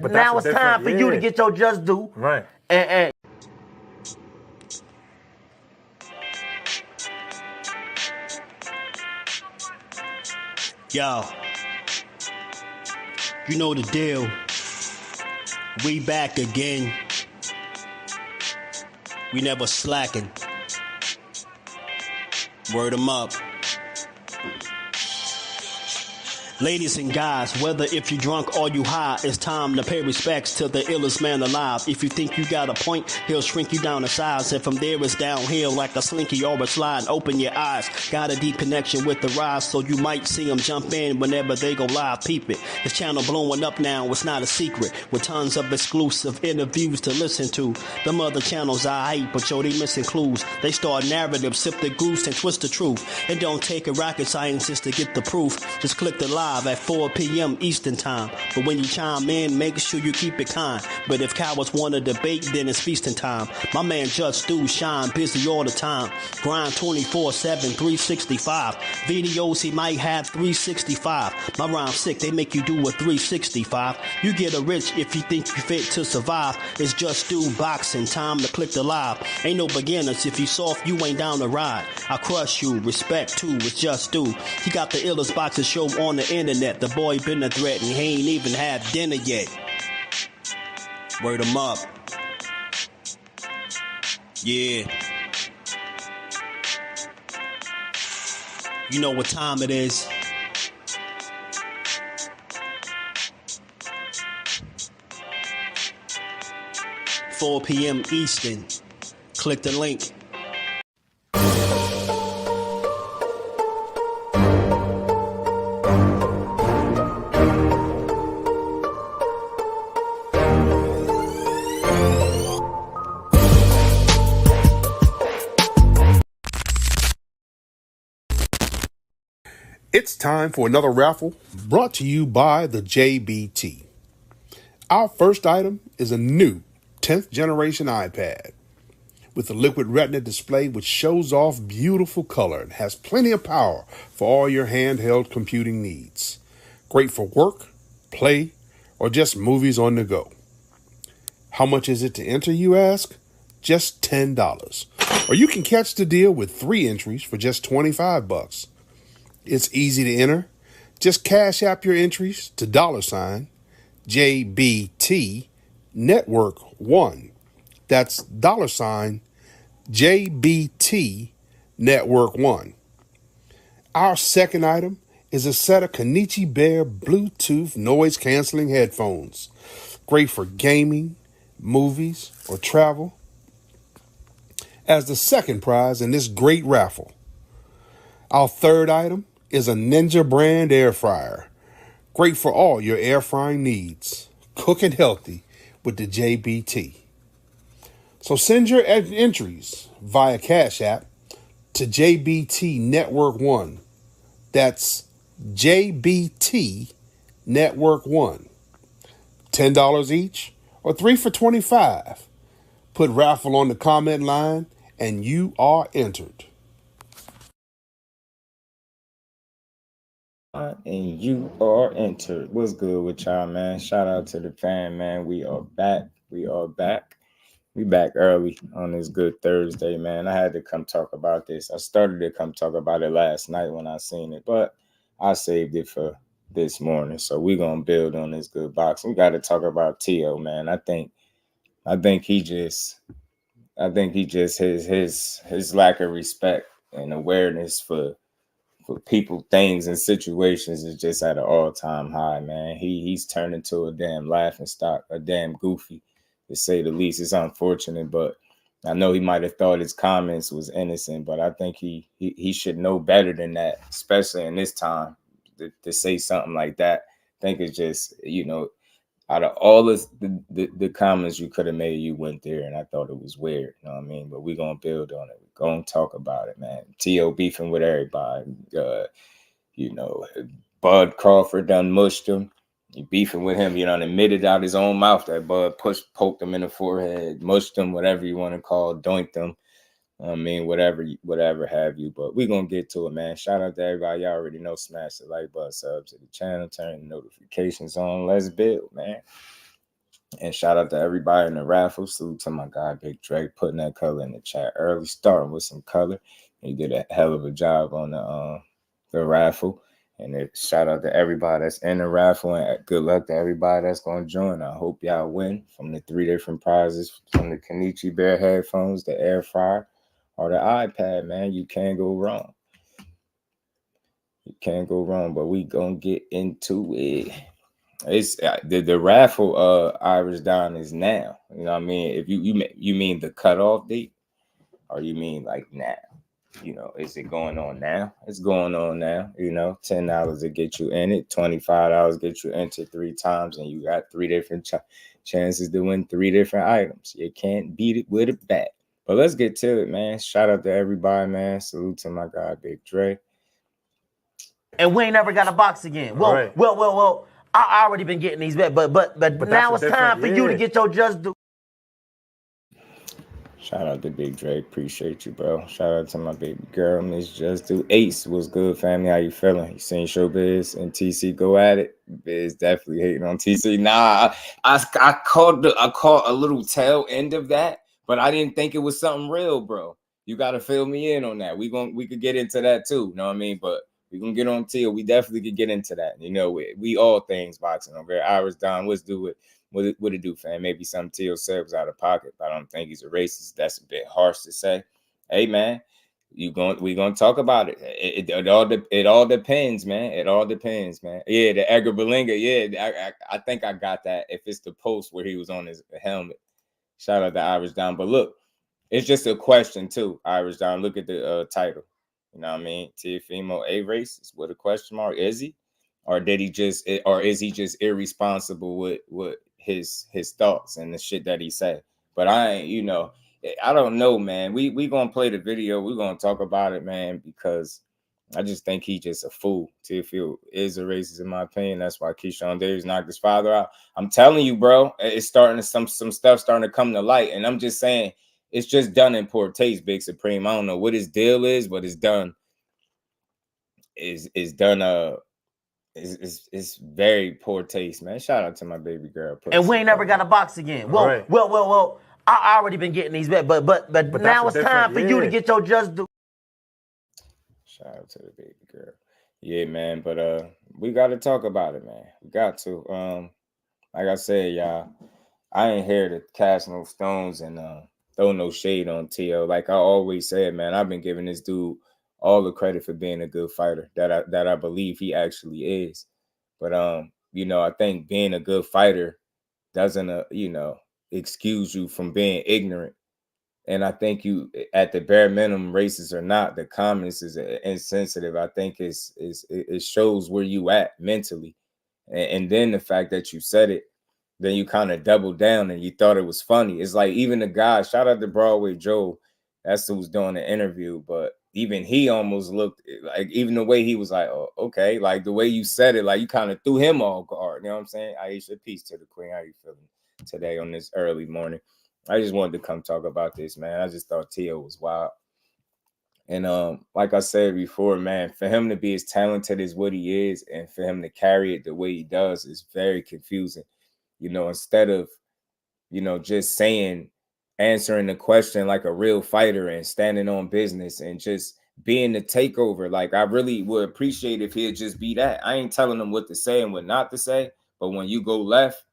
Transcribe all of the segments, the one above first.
But now it's time for you to get your just due. Right. And Yo, you know the deal. We back again. We never slacking. Word 'em up. Ladies and guys, whether if you drunk or you high, it's time to pay respects to the illest man alive. If you think you got a point, he'll shrink you down to size. And from there it's downhill like a slinky or a slide. Open your eyes, got a deep connection with the rise, so you might see them jump in whenever they go live. Peep it, this channel blowing up now, it's not a secret. With tons of exclusive interviews to listen to. Them other channels I hate, but yo, they missing clues. They start narratives, sip the goose and twist the truth. It don't take a rocket scientist to get the proof. Just click the live at 4 p.m. Eastern time. But when you chime in, make sure you keep it kind. But if cowards want to debate, then it's feasting time. My man Jusdu shine, busy all the time. Grind 24/7, 365. Videos he might have 365. My rhyme sick, they make you do a 365. You get a rich if you think you fit to survive. It's Jusdueboxing, time to click the live. Ain't no beginners, if you soft, you ain't down to ride. I crush you, respect too, it's Jusdu. He got the illest boxing show on the internet. The boy been a threat and he ain't even had dinner yet. Word 'em up. Yeah. You know what time it is. $4 p.m. Eastern. Click the link. It's time for another raffle brought to you by the JBT. Our first item is a new 10th generation iPad with a liquid retina display which shows off beautiful color and has plenty of power for all your handheld computing needs. Great for work, play, or just movies on the go. How much is it to enter, you ask? Just $10. Or you can catch the deal with 3 entries for just $25. It's easy to enter. Just cash app your entries to $JBT Network 1. That's $JBT Network 1. Our second item is a set of Kenichi Bear Bluetooth noise canceling headphones. Great for gaming, movies, or travel. As the second prize in this great raffle. Our third item is a Ninja brand air fryer. Great for all your air frying needs. Cooking healthy with the JBT. So send your entries via Cash App to JBT Network 1. That's JBT Network 1. $10 each or 3 for $25. Put raffle on the comment line and you are entered. And you are entered. What's good with y'all, man? Shout out to the fan, man. We are back. We back early on this good Thursday, man. I had to come talk about this. I started to come talk about it last night when I seen it, but I saved it for this morning. So we're gonna build on this good box. We got to talk about Teo, man. I think he just his lack of respect and awareness for people, things, and situations is just at an all-time high, man. He's turned into a damn laughingstock, a damn goofy, to say the least. It's unfortunate, but I know he might have thought his comments was innocent, but I think he should know better than that, especially in this time, to say something like that. I think it's just, out of all the comments you could have made, you went there, and I thought it was weird. You know what I mean? But we're going to build on it. We're going to talk about it, man. T.O. beefing with everybody. Bud Crawford done mushed him. He beefing with him, and admitted out his own mouth that Bud poked him in the forehead, mushed him, whatever you want to call it, doinked him. I mean, whatever have you. But we're going to get to it, man. Shout out to everybody. Y'all already know, smash the like button, sub to the channel, turn the notifications on. Let's build, man. And shout out to everybody in the raffle. Salute to my guy, Big Drake, putting that color in the chat early, starting with some color. He did a hell of a job on the raffle. And shout out to everybody that's in the raffle, and good luck to everybody that's going to join. I hope y'all win from the 3 different prizes, from the Kenichi Bear headphones, the air fryer, or the iPad, man. You can't go wrong. You can't go wrong, but we going to get into it. It's the raffle Irish Dawn is now. You know what I mean? If you mean the cutoff date, or you mean like now? You know, is it going on now? It's going on now. You know, $10 to get you in it, $25 get you entered 3 times, and you got 3 different chances to win 3 different items. You can't beat it with a bat. But let's get to it, man. Shout out to everybody, man. Salute to my guy, Big Dre. And we ain't never got a box again. Well. I already been getting these back, but now it's time for you to get your just due. Shout out to Big Dre. Appreciate you, bro. Shout out to my baby girl, Miss Just Do. Ace, what's good, family? How you feeling? You seen Showbiz and TC go at it? Biz definitely hating on TC. Nah, I caught a little tail end of that, but I didn't think it was something real, bro. You gotta fill me in on that. We could get into that too. You know what I mean? But we gonna get on Teal. We definitely could get into that. You know, we all things boxing over here. Irish Don, let's do it. What it do, fam? Maybe some Teal said was out of pocket, but I don't think he's a racist. That's a bit harsh to say. Hey, man, we gonna talk about it. It all depends, man. It all depends, man. Yeah, the Edgar Berlanga. Yeah, I think I got that. If it's the post where he was on his helmet. Shout out to Irish Don. But look, it's just a question too, Irish Don. Look at the title. You know what I mean? Teofimo a racist with a question mark. Is he? Or is he just irresponsible with his thoughts and the shit that he said? But I don't know, man. We gonna play the video. We're gonna talk about it, man, because I just think he just a fool. Teofimo is a racist in my opinion. That's why Keyshawn Davis knocked his father out. I'm telling you, bro, it's starting to some stuff starting to come to light. And I'm just saying, it's just done in poor taste, Big Supreme. I don't know what his deal is, but it's done. Is done. It's very poor taste, man. Shout out to my baby girl. And we ain't never got a box again. Well. I already been getting these back, but now it's time for you to get your just due. Shout out to the baby girl. Yeah, man. But we got to talk about it, man. We got to. Like I said, y'all, I ain't here to cast no stones and throw no shade on T.O. Like I always said, man, I've been giving this dude all the credit for being a good fighter that I believe he actually is. But I think being a good fighter doesn't excuse you from being ignorant. And I think you, at the bare minimum, racist or not, the comments is insensitive. I think it shows where you at mentally, and then the fact that you said it, then you kind of doubled down and you thought it was funny. It's like even the guy, shout out to Broadway Joe, that's who was doing the interview, but even he almost looked like, even the way he was like, oh, okay, like the way you said it, like you kind of threw him off guard. You know what I'm saying? Aisha, peace to the queen. How you feeling today on this early morning? I just wanted to come talk about this, man. I just thought Tio was wild. And like I said before, man, for him to be as talented as what he is and for him to carry it the way he does is very confusing. Instead of, just answering the question like a real fighter and standing on business and just being the takeover. Like, I really would appreciate if he'd just be that. I ain't telling him what to say and what not to say, but when you go left,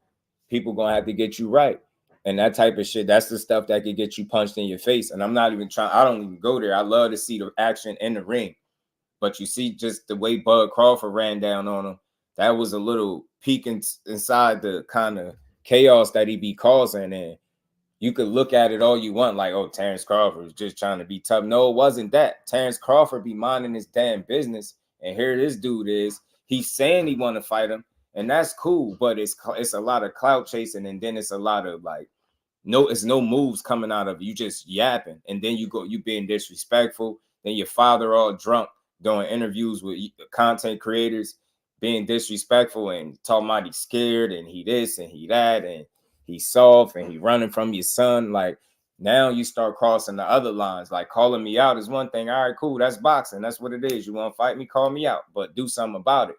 people gonna have to get you right. And that type of shit, that's the stuff that could get you punched in your face. And I'm not even trying, I don't even go there. I love to see the action in the ring. But you see just the way Bud Crawford ran down on him, that was a little peek inside the kind of chaos that he be causing. And you could look at it all you want, like, oh, Terence Crawford was just trying to be tough. No, it wasn't that. Terence Crawford be minding his damn business. And here this dude is. He's saying he want to fight him. And that's cool. But it's a lot of clout chasing. And then it's a lot of like, it's no moves coming out of you, just yapping. And then you being disrespectful. Then your father all drunk doing interviews with content creators, being disrespectful and talking about he's scared and he this and he that and he's soft and he running from your son. Like, now you start crossing the other lines. Like, calling me out is one thing. All right, cool. That's boxing. That's what it is. You want to fight me? Call me out, but do something about it.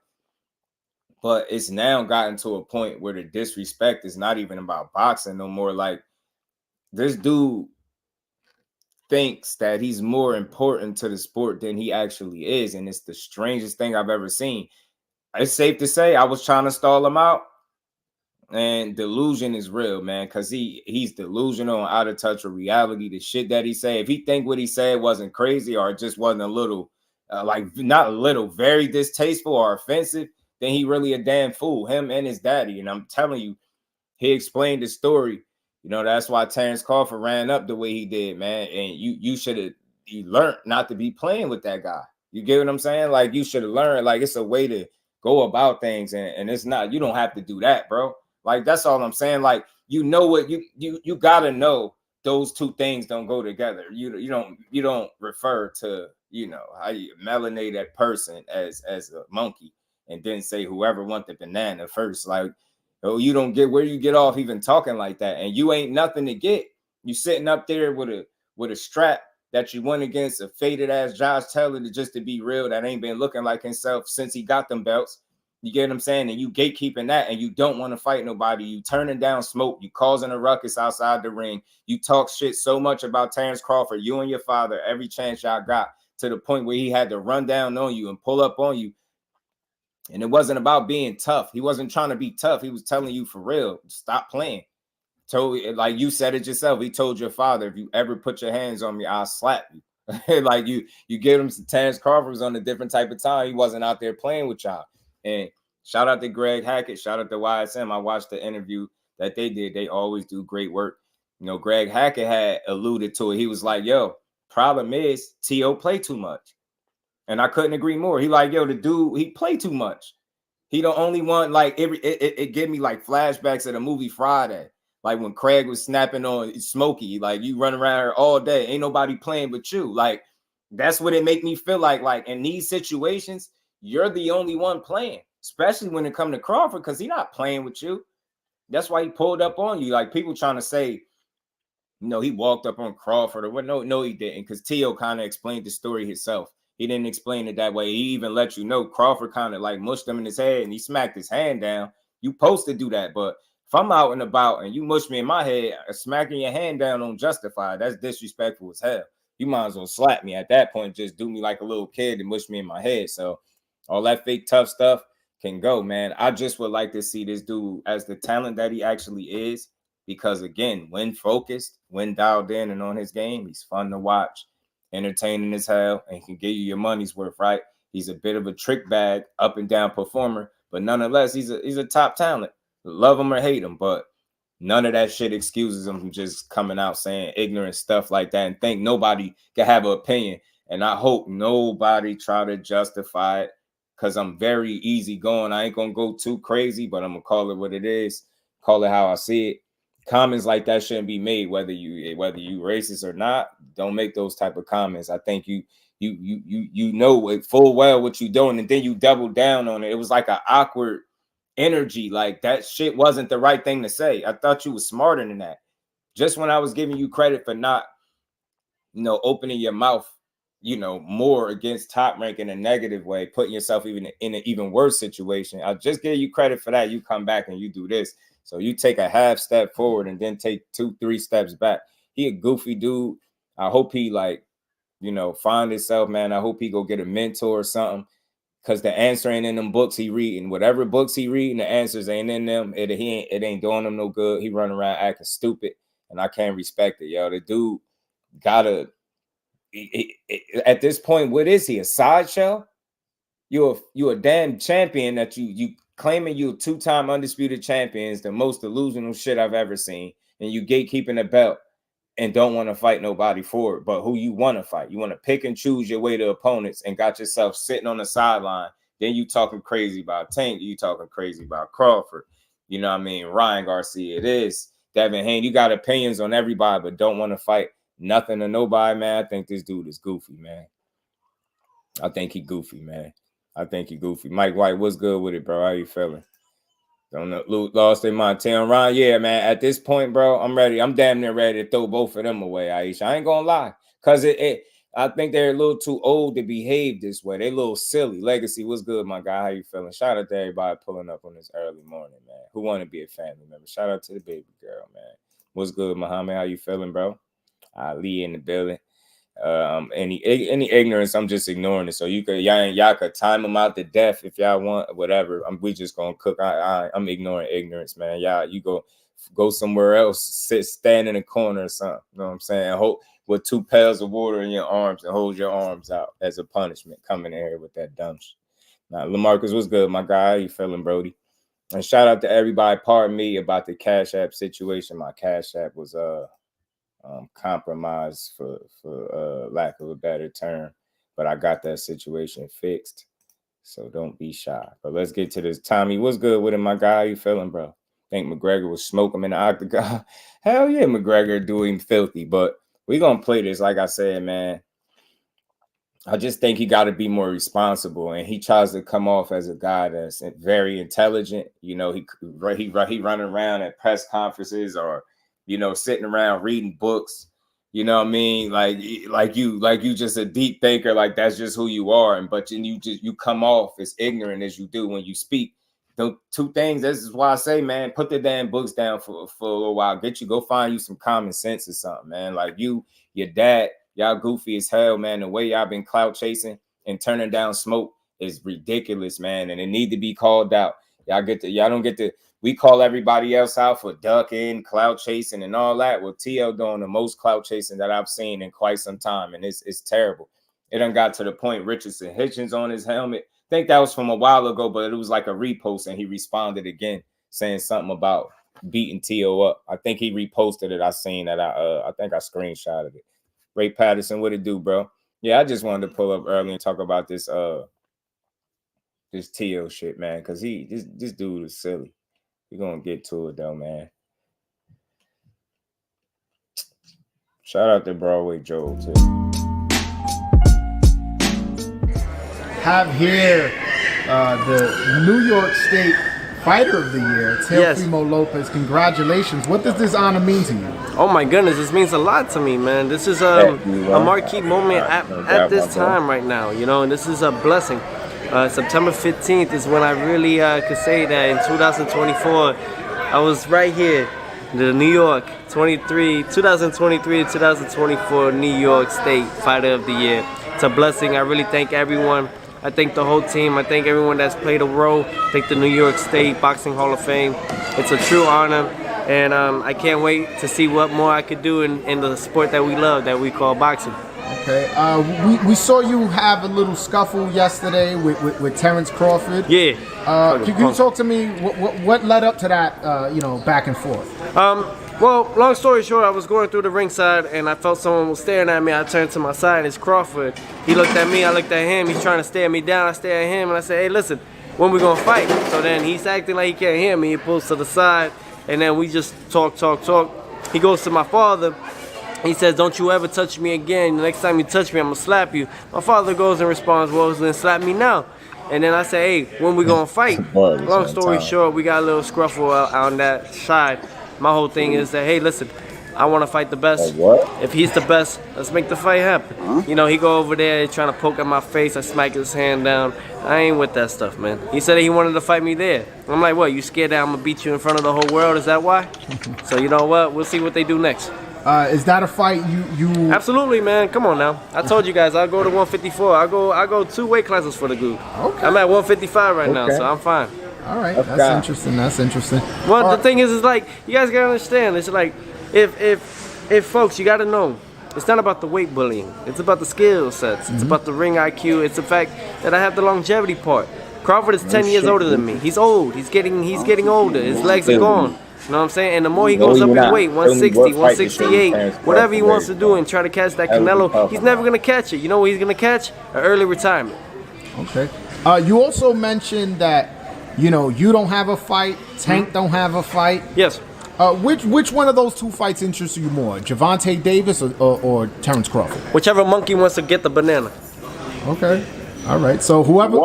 But it's now gotten to a point where the disrespect is not even about boxing no more. Like, this dude thinks that he's more important to the sport than he actually is. And it's the strangest thing I've ever seen. It's safe to say I was trying to stall him out. And delusion is real, man, because he's delusional and out of touch with reality. The shit that he say, if he think what he said wasn't crazy or it just wasn't a little, not a little, very distasteful or offensive, then he really a damn fool, him and his daddy. And I'm telling you, he explained the story. You know, that's why Terence Crawford ran up the way he did, man. And you should have learned not to be playing with that guy. You get what I'm saying? Like, you should have learned, like, it's a way to go about things, and it's not, you don't have to do that, bro. Like, that's all I'm saying. Like, you know what, you gotta know those two things don't go together. You don't refer to, you know, how you melanate that person as a monkey and then say whoever want the banana first. Like, oh, you don't get where you get off even talking like that, and you ain't nothing to get. You sitting up there with a strap that you went against a faded ass Josh Taylor to be real, that ain't been looking like himself since he got them belts. You get what I'm saying? And you gatekeeping that, and you don't want to fight nobody. You turning down smoke. You causing a ruckus outside the ring. You talk shit so much about Terence Crawford, you and your father, every chance y'all got, to the point where he had to run down on you and pull up on you. And it wasn't about being tough. He wasn't trying to be tough. He was telling you for real, stop playing. Like you said it yourself. He told your father, if you ever put your hands on me, I'll slap you. Like, you give him some. Terence Crawford was on a different type of time. He wasn't out there playing with y'all. And shout out to Greg Hackett. Shout out to YSM. I watched the interview that they did. They always do great work. You know, Greg Hackett had alluded to it. He was like, yo, problem is T.O. play too much. And I couldn't agree more. He like, yo, the dude, he play too much. He the only one, like, it gave me like flashbacks of the movie Friday. Like when Craig was snapping on Smokey, like, you run around here all day, ain't nobody playing but you. Like, that's what it make me feel like. Like, in these situations, you're the only one playing, especially when it come to Crawford, because he not playing with you. That's why he pulled up on you. Like, people trying to say, you know, he walked up on Crawford or what? No, he didn't, because Tio kind of explained the story himself. He didn't explain it that way. He even let you know Crawford kind of like mushed him in his head and he smacked his hand down. You supposed to do that, but if I'm out and about and you mush me in my head, smacking your hand down on Justified, that's disrespectful as hell. You might as well slap me at that point. Just do me like a little kid and mush me in my head. So all that fake tough stuff can go, man. I just would like to see this dude as the talent that he actually is, because, again, when focused, when dialed in and on his game, he's fun to watch, entertaining as hell, and can give you your money's worth, right? He's a bit of a trick bag, up and down performer, but nonetheless, he's a top talent. Love him or hate him, but none of that shit excuses him from just coming out saying ignorant stuff like that and think nobody can have an opinion. And I hope nobody try to justify it, because I'm very easygoing. I ain't gonna go too crazy, but I'm gonna call it what it is, call it how I see it. Comments like that shouldn't be made, whether you racist or not. Don't make those type of comments. I think you know full well what you're doing, and then you double down on it. It was like an awkward energy. Like, that shit wasn't the right thing to say. I thought you was smarter than that. Just when I was giving you credit for not, you know, opening your mouth, you know, more against Top Rank in a negative way, putting yourself even in an even worse situation. I just give you credit for that. You come back and you do this. So you take a half step forward and then take 2-3 steps back. He a goofy dude. I hope he, like, you know, find himself, man. I hope he go get a mentor or something, because the answer ain't in them books he reading. Whatever books he reading, the answers ain't in them. It ain't doing him no good. He running around acting stupid, and I can't respect it, yo. The dude gotta. At this point, what is he? A sideshow? You a damn champion that you claiming you a 2-time undisputed champion is the most delusional shit I've ever seen. And you gatekeeping the belt and don't want to fight nobody for it. But who you want to fight? You want to pick and choose your way to opponents and got yourself sitting on the sideline. Then you talking crazy about Tank. You talking crazy about Crawford. You know what I mean? Ryan Garcia. It is Devin Haney. You got opinions on everybody, but don't want to fight nothing to nobody, man. I think this dude is goofy, man. I think he goofy, man. I think he goofy. Mike White, what's good with it, bro? How you feeling? Don't know. Lost their mind. Tim Ryan, yeah, man. At this point, bro, I'm ready. I'm damn near ready to throw both of them away, Aisha. I ain't gonna lie, cause I think they're a little too old to behave this way. They a little silly. Legacy, what's good, my guy? How you feeling? Shout out to everybody pulling up on this early morning, man. Who want to be a family member? Shout out to the baby girl, man. What's good, Muhammad? How you feeling, bro? Ali in the building. Any ignorance, I'm just ignoring it. So y'all could time them out to death if y'all want, whatever. We just gonna cook. I'm ignoring ignorance, man. Y'all, you go somewhere else, stand in a corner or something. You know what I'm saying? Hope with 2 pails of water in your arms and hold your arms out as a punishment. Coming in here with that dumb shit. Now, LaMarcus, what's good, my guy? How you feeling, Brody? And shout out to everybody. Pardon me about the Cash App situation. My Cash App was compromised for lack of a better term, but I got that situation fixed, so don't be shy. But let's get to this. Tommy, what's good with him, my guy? How you feeling, bro? Think McGregor was smoking him in the octagon? Hell yeah, McGregor doing filthy, but we gonna play this. Like I said, man, I just think he got to be more responsible, and he tries to come off as a guy that's very intelligent. You know, he running around at press conferences or, you know, sitting around reading books, you know what I mean? Like you just a deep thinker, like that's just who you are. But you come off as ignorant as you do when you speak. The 2 things, this is why I say, man, put the damn books down for a little while. Go find you some common sense or something, man. Like your dad, y'all goofy as hell, man. The way y'all been clout chasing and turning down smoke is ridiculous, man. And it need to be called out. Y'all don't get to. We call everybody else out for ducking, clout chasing, and all that. Well, TL doing the most clout chasing that I've seen in quite some time, and it's terrible. It done got to the point Richardson, Hitchins on his helmet. I think that was from a while ago, but it was like a repost, and he responded again saying something about beating T.O. up. I think he reposted it. I seen that. I think I screenshotted it. Ray Patterson, what it do, bro? Yeah, I just wanted to pull up early and talk about this T.O. shit, man, because this dude is silly. We're going to get to it, though, man. Shout out to Broadway Joe, too. Have here the New York State Fighter of the Year, Teofimo Lopez. Congratulations. What does this honor mean to you? Oh, my goodness. This means a lot to me, man. This is a marquee moment at this time right now, you know, and this is a blessing. September 15th is when I really could say that in 2024, I was right here, the New York 2023 to 2024 New York State Fighter of the Year. It's a blessing. I really thank everyone. I thank the whole team. I thank everyone that's played a role. I thank the New York State Boxing Hall of Fame. It's a true honor, and I can't wait to see what more I could do in the sport that we love, that we call boxing. Okay. We saw you have a little scuffle yesterday with Terence Crawford. Yeah. Can you talk to me? What led up to that? Back and forth. Well, long story short, I was going through the ringside and I felt someone was staring at me. I turned to my side. It's Crawford. He looked at me. I looked at him. He's trying to stare me down. I stare at him and I said, "Hey, listen, when we gonna fight?" So then he's acting like he can't hear me. He pulls to the side and then we just talk. He goes to my father. He says, "Don't you ever touch me again. The next time you touch me, I'm gonna slap you." My father goes and responds, "Well, then slap me now." And then I say, "Hey, when we gonna fight?" Long story short, we got a little scruffle on that side. My whole thing is that, hey, listen, I want to fight the best. If he's the best, let's make the fight happen. You know, he go over there trying to poke at my face. I smack his hand down. I ain't with that stuff, man. He said he wanted to fight me there. I'm like, what, you scared that I'm going to beat you in front of the whole world? Is that why? So you know what? We'll see what they do next. Is that a fight you Absolutely, man. Come on now. I told you guys I'll go to 154. I go 2 weight classes for the group. Okay. I'm at 155 right now, so I'm fine. All right, that's interesting. Well, the thing is like, you guys gotta understand. It's like, if folks, you gotta know, it's not about the weight bullying. It's about the skill sets. It's about the ring IQ. It's the fact that I have the longevity part. Crawford is 10 years older than me. He's old. He's getting older. His legs are gone. You know what I'm saying? And the more he goes up in weight, 160, 168, whatever he wants to do and try to catch that Canelo, he's never gonna catch it. You know what he's gonna catch? An early retirement. Okay. You also mentioned that, you don't have a fight, Tank don't have a fight. Yes. Which one of those 2 fights interests you more, Gervonta Davis or Terence Crawford? Whichever monkey wants to get the banana. Okay. All right. So whoever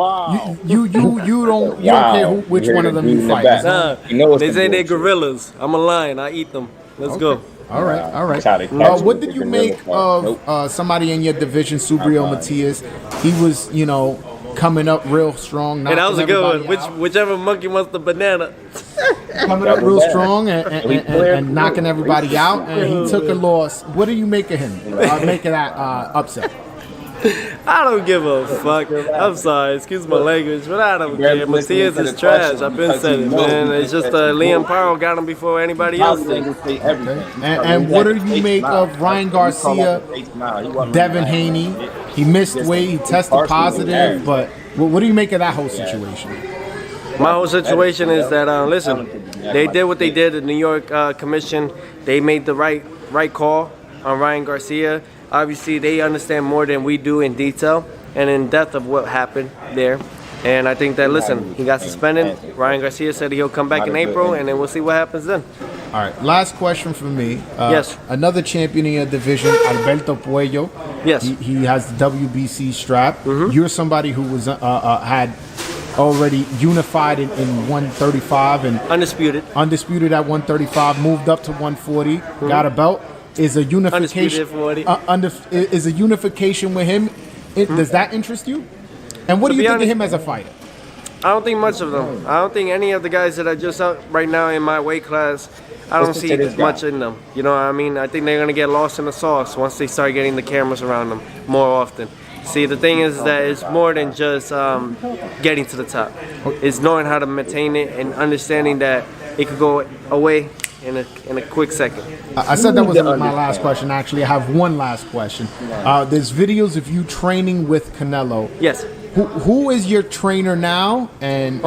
you don't care which one of them you fight. Nah, they say they're gorillas. I'm a lion. I eat them. Let's go. All right. What did you make of somebody in your division, Subrio Matias? He was, coming up real strong. And that was a good one. Whichever monkey wants the banana. Coming up real strong and knocking everybody out, and he took a loss. What do you make of him? Make of that upset? I don't give a fuck. I'm sorry, excuse my language, but I don't care. Matias is trash. I've been saying it, man. It's just Liam Powell got him before anybody else did. And what do you make of Ryan Garcia, Devin Haney? He missed weight. He tested positive, but what do you make of that whole situation? My whole situation is that, listen, they did what they did. The New York Commission, they made the right call on Ryan Garcia. Obviously, they understand more than we do in detail and in depth of what happened there. And I think that, listen, he got suspended. Ryan Garcia said he'll come back in April, and then we'll see what happens then. All right, last question from me. Yes. Another champion in your division, Alberto Puello. Yes. He has the WBC strap. Mm-hmm. You're somebody who was had already unified in 135 and undisputed at 135, moved up to 140, got a belt. Is a unification is a unification with him? Does that interest you? And what do you think of him as a fighter? I don't think much of them. I don't think any of the guys that are just out right now in my weight class, I don't see much in them. You know what I mean? I think they're going to get lost in the sauce once they start getting the cameras around them more often. See, the thing is that it's more than just getting to the top. It's knowing how to maintain it and understanding that it could go away in a quick second. I said that was my last question. Actually, I have one last question. There's videos of you training with Canelo. Yes. Who is your trainer now? And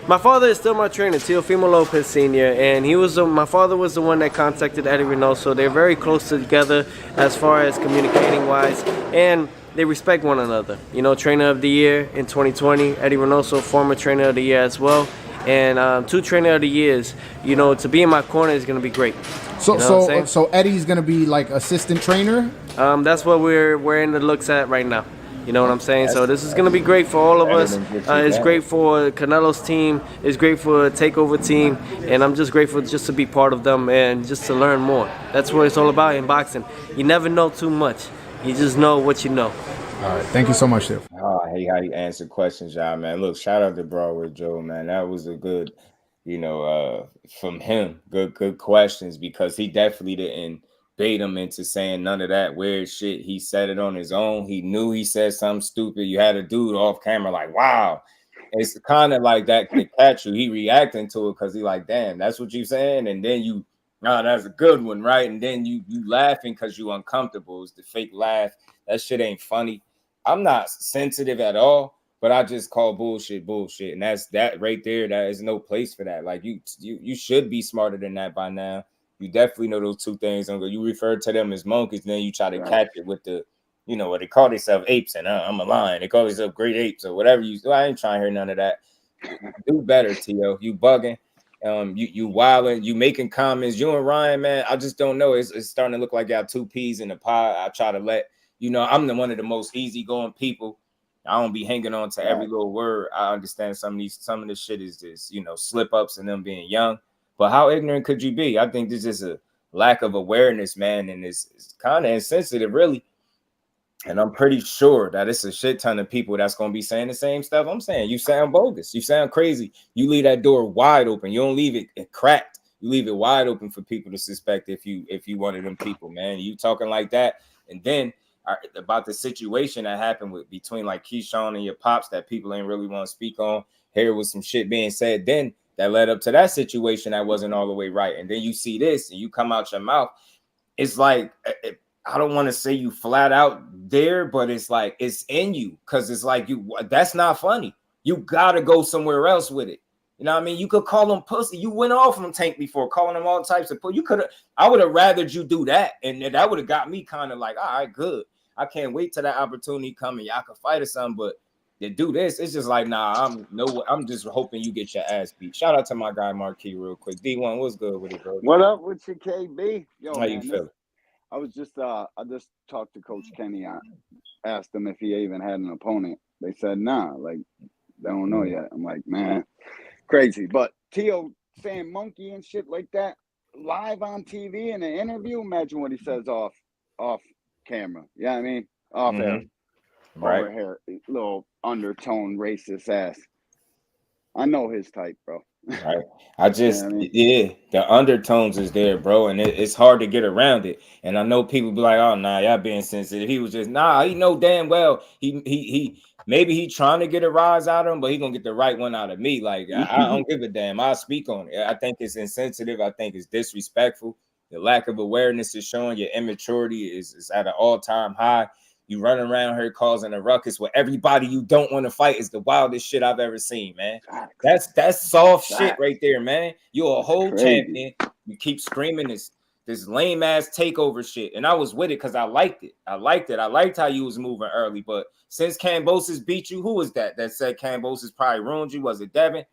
my father is still my trainer, Teofimo Lopez Sr. And my father was the one that contacted Eddie Reynoso. They're very close together as far as communicating wise, and they respect one another. Trainer of the year in 2020, Eddie Reynoso, former trainer of the year as well. And 2 trainer of the years, to be in my corner is going to be great. So Eddie's going to be like assistant trainer? That's what we're in the looks at right now. You know what I'm saying? So this is going to be great for all of us. It's great for Canelo's team. It's great for the TakeOver team. And I'm just grateful just to be part of them and just to learn more. That's what it's all about in boxing. You never know too much. You just know what you know. All right. Thank you so much, Steve. Oh, I hate how you answer questions, y'all, man. Look, shout out to Broadway Joe, man. That was a good, from him, good questions, because he definitely didn't bait him into saying none of that weird shit. He said it on his own. He knew he said something stupid. You had a dude off camera like, wow. It's kind of like that could catch you. He reacting to it because he like, damn, that's what you saying? And then that's a good one, right? And then you laughing because you uncomfortable. It's the fake laugh. That shit ain't funny. I'm not sensitive at all, but I just call bullshit, and that's that right there. That is no place for that. Like you should be smarter than that by now. You definitely know those two things. You refer to them as monkeys, then you try to catch it with the, what they call themselves apes, and I'm a lion. They call themselves great apes or whatever. I ain't trying to hear none of that. Do better, Tio. You bugging. You wilding. You making comments. You and Ryan, man. I just don't know. It's starting to look like y'all 2 peas in the pie. I try to let. I'm one of the most easygoing people. I don't be hanging on to every little word. I understand some of this shit is just, slip ups and them being young. But how ignorant could you be? I think this is a lack of awareness, man, and it's kind of insensitive, really. And I'm pretty sure that it's a shit ton of people that's gonna be saying the same stuff I'm saying. You sound bogus. You sound crazy. You leave that door wide open. You don't leave it cracked. You leave it wide open for people to suspect if you one of them people, man. You talking like that, and then about the situation that happened between like Keyshawn and your pops that people ain't really want to speak on. Here was some shit being said then that led up to that situation that wasn't all the way right. And then you see this and you come out your mouth. It's like, I don't want to say you flat out there, but it's like it's in you, because it's like that's not funny. You got to go somewhere else with it. You know what I mean? You could call them pussy. You went off on Tank before, calling them all types of pussy. I would have rathered you do that. And that would have got me kind of like, all right, good. I can't wait till that opportunity come and y'all can fight or something. But to do this, it's just like, nah, I'm just hoping you get your ass beat. Shout out to my guy Marquis real quick. D1, what's good with it, bro? What up with you, KB? Yo, how you feel? I just talked to Coach Kenny. I asked him if he even had an opponent. They said nah, like they don't know yet. I'm like, man, crazy. But Tio saying monkey and shit like that, live on TV in an interview, imagine what he says off camera. You know what I mean? Off air. Right. Over here, little undertone racist ass. I know his type, bro. Right. I just, the undertones is there, bro, and it's hard to get around it. And I know people be like, "Oh, nah, y'all being sensitive." He was just, nah, he know damn well he maybe he trying to get a rise out of him, but he gonna get the right one out of me. Like I don't give a damn. I'll speak on it. I think it's insensitive. I think it's disrespectful. The lack of awareness is showing. Your immaturity is at an all-time high. You run around here causing a ruckus with everybody you don't want to fight is the wildest shit I've ever seen, man. That's soft shit right there, man. You're a whole champion. You keep screaming this lame ass takeover shit. And I was with it because I liked it. I liked how you was moving early. But since Kambosos beat you, who was that said Kambosos probably ruined you? Was it Devin?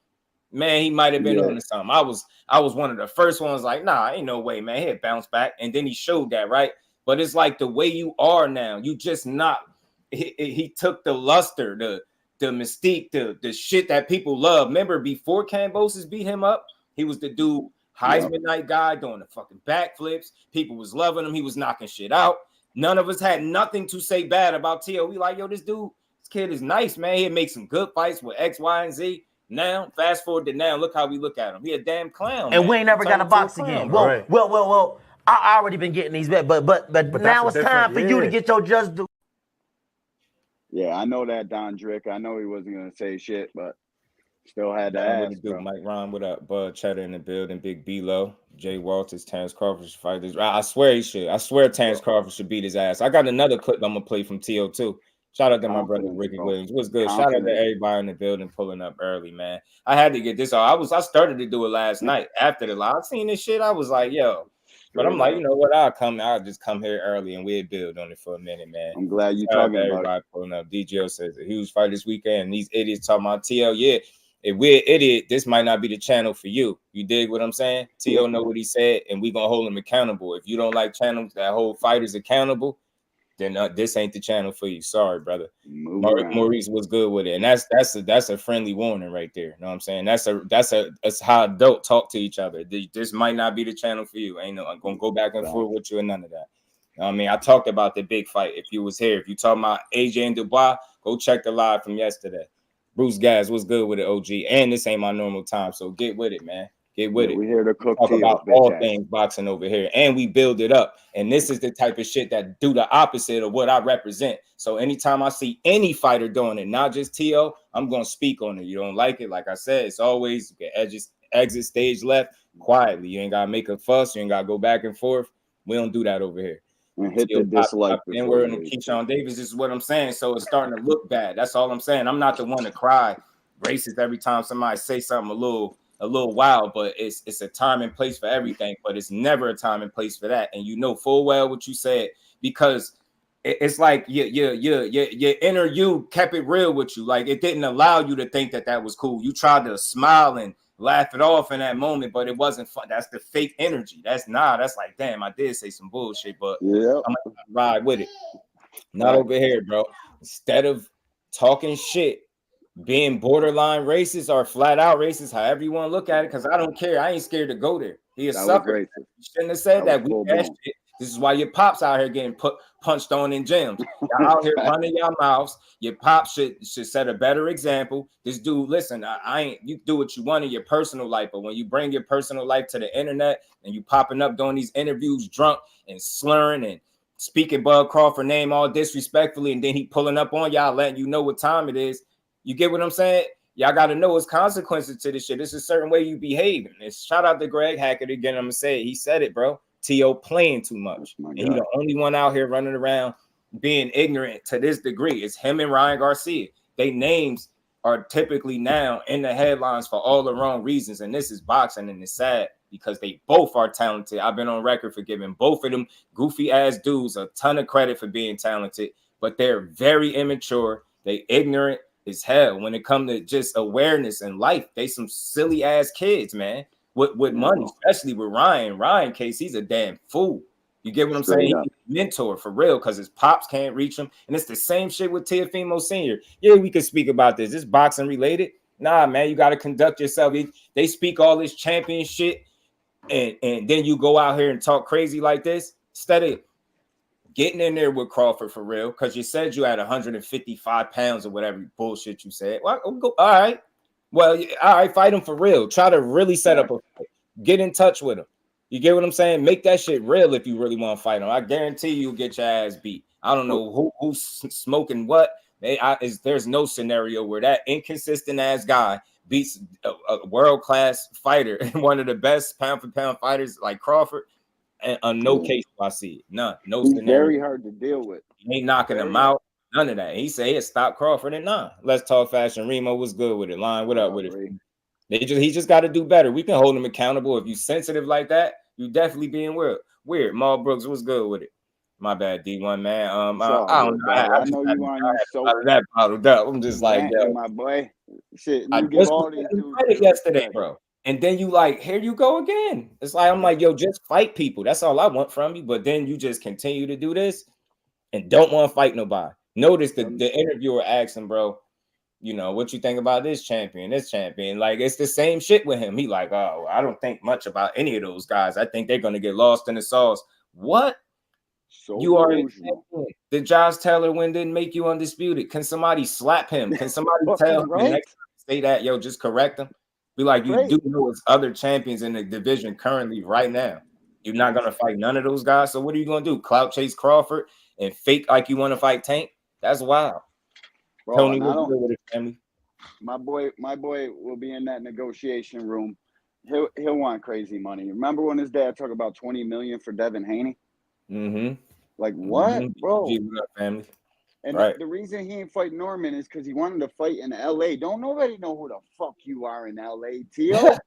Man, he might have been on to something. I was one of the first ones like, nah, ain't no way, man. He'd bounce back. And then he showed that, right? But it's like the way you are now. You just not. He took the luster, the mystique, the shit that people love. Remember, before Kambosos beat him up, he was the dude, Heisman night guy, doing the fucking backflips. People was loving him. He was knocking shit out. None of us had nothing to say bad about T.O. We like, yo, this kid is nice, man. He'd make some good fights with X, Y, and Z. Now, fast forward to now, look how we look at him. He a damn clown. And man. We ain't never got to box again. Well. I already been getting these bets, but now it's time for you to get your just due. Yeah, I know that, Don Drick. I know he wasn't gonna say shit, but still had to ask. Mike Ron, what up? Bud Cheddar in the building. Big B-Lo, Jay Walters, Terence Crawford should fight this. I swear he should. I swear Terence Crawford should beat his ass. I got another clip I'm gonna play from T.O. too. Shout out to my brother Ricky Williams. What's good? Shout out to everybody in the building pulling up early, man. I had to get this off. I started to do it last night after the live. I seen this shit. I was like, yo. But I'm like, you know what? I'll just come here early and we'll build on it for a minute, man. I'm glad you talking about everybody pulling up. DJO says a huge fight this weekend. And these idiots talking about TL. Yeah, if we're an idiot, this might not be the channel for you. You dig what I'm saying? TL know what he said, and we gonna hold him accountable. If you don't like channels that hold fighters accountable, then this ain't the channel for you. Sorry, brother. Maurice was good with it, and that's a friendly warning right there. You know what I'm saying? That's how adults talk to each other. This might not be the channel for you. I'm gonna go back and forth with you and none of that. You know what I mean, I talked about the big fight. If you was here, if you talking about AJ and Dubois, go check the live from yesterday. Bruce Gaz was good with it, OG, and this ain't my normal time, so get with it, man. Get with it. We here to cook. Talk about all things boxing over here, and we build it up. And this is the type of shit that do the opposite of what I represent. So anytime I see any fighter doing it, not just T.O., I'm gonna speak on it. You don't like it, like I said, it's always you can exit stage left quietly. You ain't gotta make a fuss. You ain't gotta go back and forth. We don't do that over here. And hit the dislike. And we're in Keyshawn Davis. This is what I'm saying. So it's starting to look bad. That's all I'm saying. I'm not the one to cry racist every time somebody say something a little wild, but it's a time and place for everything, but it's never a time and place for that. And you know full well what you said, because it's like your inner you kept it real with you. Like it didn't allow you to think that was cool. You tried to smile and laugh it off in that moment, but it wasn't fun. That's the fake energy. That's like, damn, I did say some bullshit, but I'm gonna ride with it. Not over here, bro. Instead of talking shit, being borderline racist or flat out racist, however you want to look at it, because I don't care. I ain't scared to go there. He a sucker. You shouldn't have said that. We shit. This is why your pops out here getting punched on in gyms. Y'all out here running your mouths. Your pops should set a better example. This dude, listen, I ain't. You do what you want in your personal life, but when you bring your personal life to the internet and you popping up doing these interviews drunk and slurring and speaking Bud Crawford name all disrespectfully, and then he pulling up on y'all, letting you know what time it is. You get what I'm saying? Y'all got to know it's consequences to this shit. It's a certain way you behave. And shout out to Greg Hackett again. I'm going to say it. He said it, bro. T.O. playing too much. And he's the only one out here running around being ignorant to this degree. It's him and Ryan Garcia. They names are typically now in the headlines for all the wrong reasons. And this is boxing, and it's sad because they both are talented. I've been on record for giving both of them goofy ass dudes a ton of credit for being talented, but they're very immature. They ignorant as hell when it comes to just awareness in life. They some silly ass kids, man, with money, especially with Ryan Case. He's a damn fool. You get what I'm saying? He's a mentor for real, because his pops can't reach him. And it's the same shit with Teofimo Sr. Yeah, we could speak about this. This boxing related. Nah, man, you got to conduct yourself. They speak all this champion shit. and then you go out here and talk crazy like this instead of getting in there with Crawford for real, because you said you had 155 pounds or whatever bullshit you said. Well, all right. Well, all right, fight him for real. Try to really set up a fight. Get in touch with him. You get what I'm saying? Make that shit real if you really want to fight him. I guarantee you'll get your ass beat. I don't know who's smoking what. There's no scenario where that inconsistent ass guy beats a world-class fighter and one of the best pound-for-pound fighters like Crawford. And no case I see it. None. No He's scenario. very hard to deal with. He ain't knocking him out. None of that. He said he'd stop Crawford at 9. Let's talk fashion. Remo was good with it. Line, what up with it? He just got to do better. We can hold him accountable. If you sensitive like that, you definitely being weird. Maul Brooks was good with it. My bad, D1 man. I don't know. I know you on your soap. That bottled up. I'm just like, yo, my boy. Shit, I you give all these dudes yesterday, bro. And then you like, here you go again. It's like, I'm like, yo, just fight people. That's all I want from you. But then you just continue to do this and don't want to fight nobody. Notice the interviewer asked him, bro, you know, what you think about this champion? Like, it's the same shit with him. He like, oh, I don't think much about any of those guys. I think they're going to get lost in the sauce. What? So you are did Josh Taylor win didn't make you undisputed? Can somebody slap him? Can somebody tell him the next time say that, yo, just correct him? Be like, you do know it's other champions in the division currently right now. You're not going to fight none of those guys. So what are you going to do? Clout chase Crawford and fake like you want to fight Tank? That's wild. Bro, Tony, what's good with his family? My boy will be in that negotiation room. He'll want crazy money. Remember when his dad talked about $20 million for Devin Haney? Mm-hmm. Like what, bro? Family. And the reason he ain't fight Norman is because he wanted to fight in LA. Don't nobody know who the fuck you are in LA, Tio.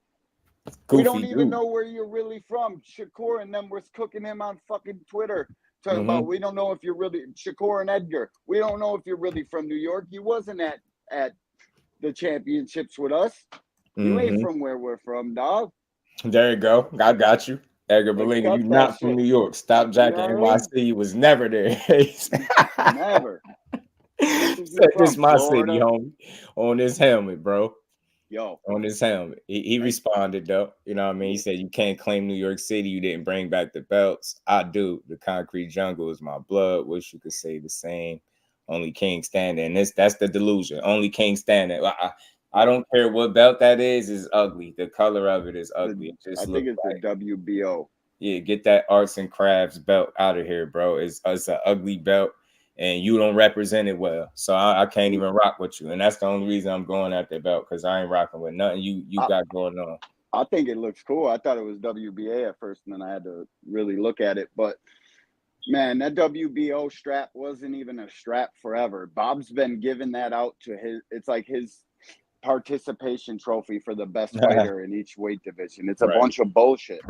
We don't even know where you're really from. Shakur and them was cooking him on fucking Twitter. Talking about we don't know if you're really Shakur and Edgar. We don't know if you're really from New York. You wasn't at the championships with us. You ain't from where we're from, dog. There you go. I got you. Edgar Berlanga, you not from New York. Stop jacking NYC. You was never there. Never. This my city, homie. On this helmet, bro. Yo. On his helmet. He responded, though. You know what I mean? He said, you can't claim New York City. You didn't bring back the belts. I do. The concrete jungle is my blood. Wish you could say the same. Only king standing. That's the delusion. Only king standing. I don't care what belt that is ugly. The color of it is ugly. I think it's the WBO. Yeah, get that arts and crafts belt out of here, bro. It's an ugly belt, and you don't represent it well. So I can't even rock with you. And that's the only reason I'm going at that belt, because I ain't rocking with nothing you got going on. I think it looks cool. I thought it was WBA at first, and then I had to really look at it. But, man, that WBO strap wasn't even a strap forever. Bob's been giving that out to it's like his participation trophy for the best fighter in each weight division. It's a bunch of bullshit.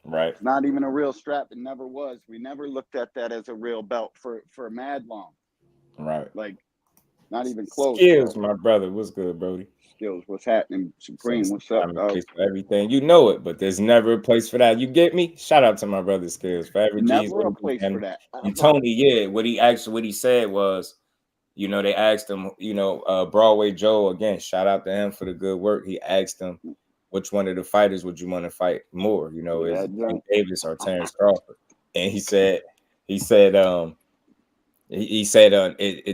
Right. It's not even a real strap. It never was. We never looked at that as a real belt for mad long. Right. Like, not even close. Skills, my brother. What's good, Brody? Skills. What's happening? Supreme. What's up, dog? For everything. You know it, but there's never a place for that. You get me? Shout out to my brother Skills. For every never a place for that. And Tony, yeah, what he said was, you know, they asked him, you know, Broadway Joe, again, shout out to him for the good work. He asked him, which one of the fighters would you want to fight more? You know, is Tank Davis or Terence Crawford? And he said, it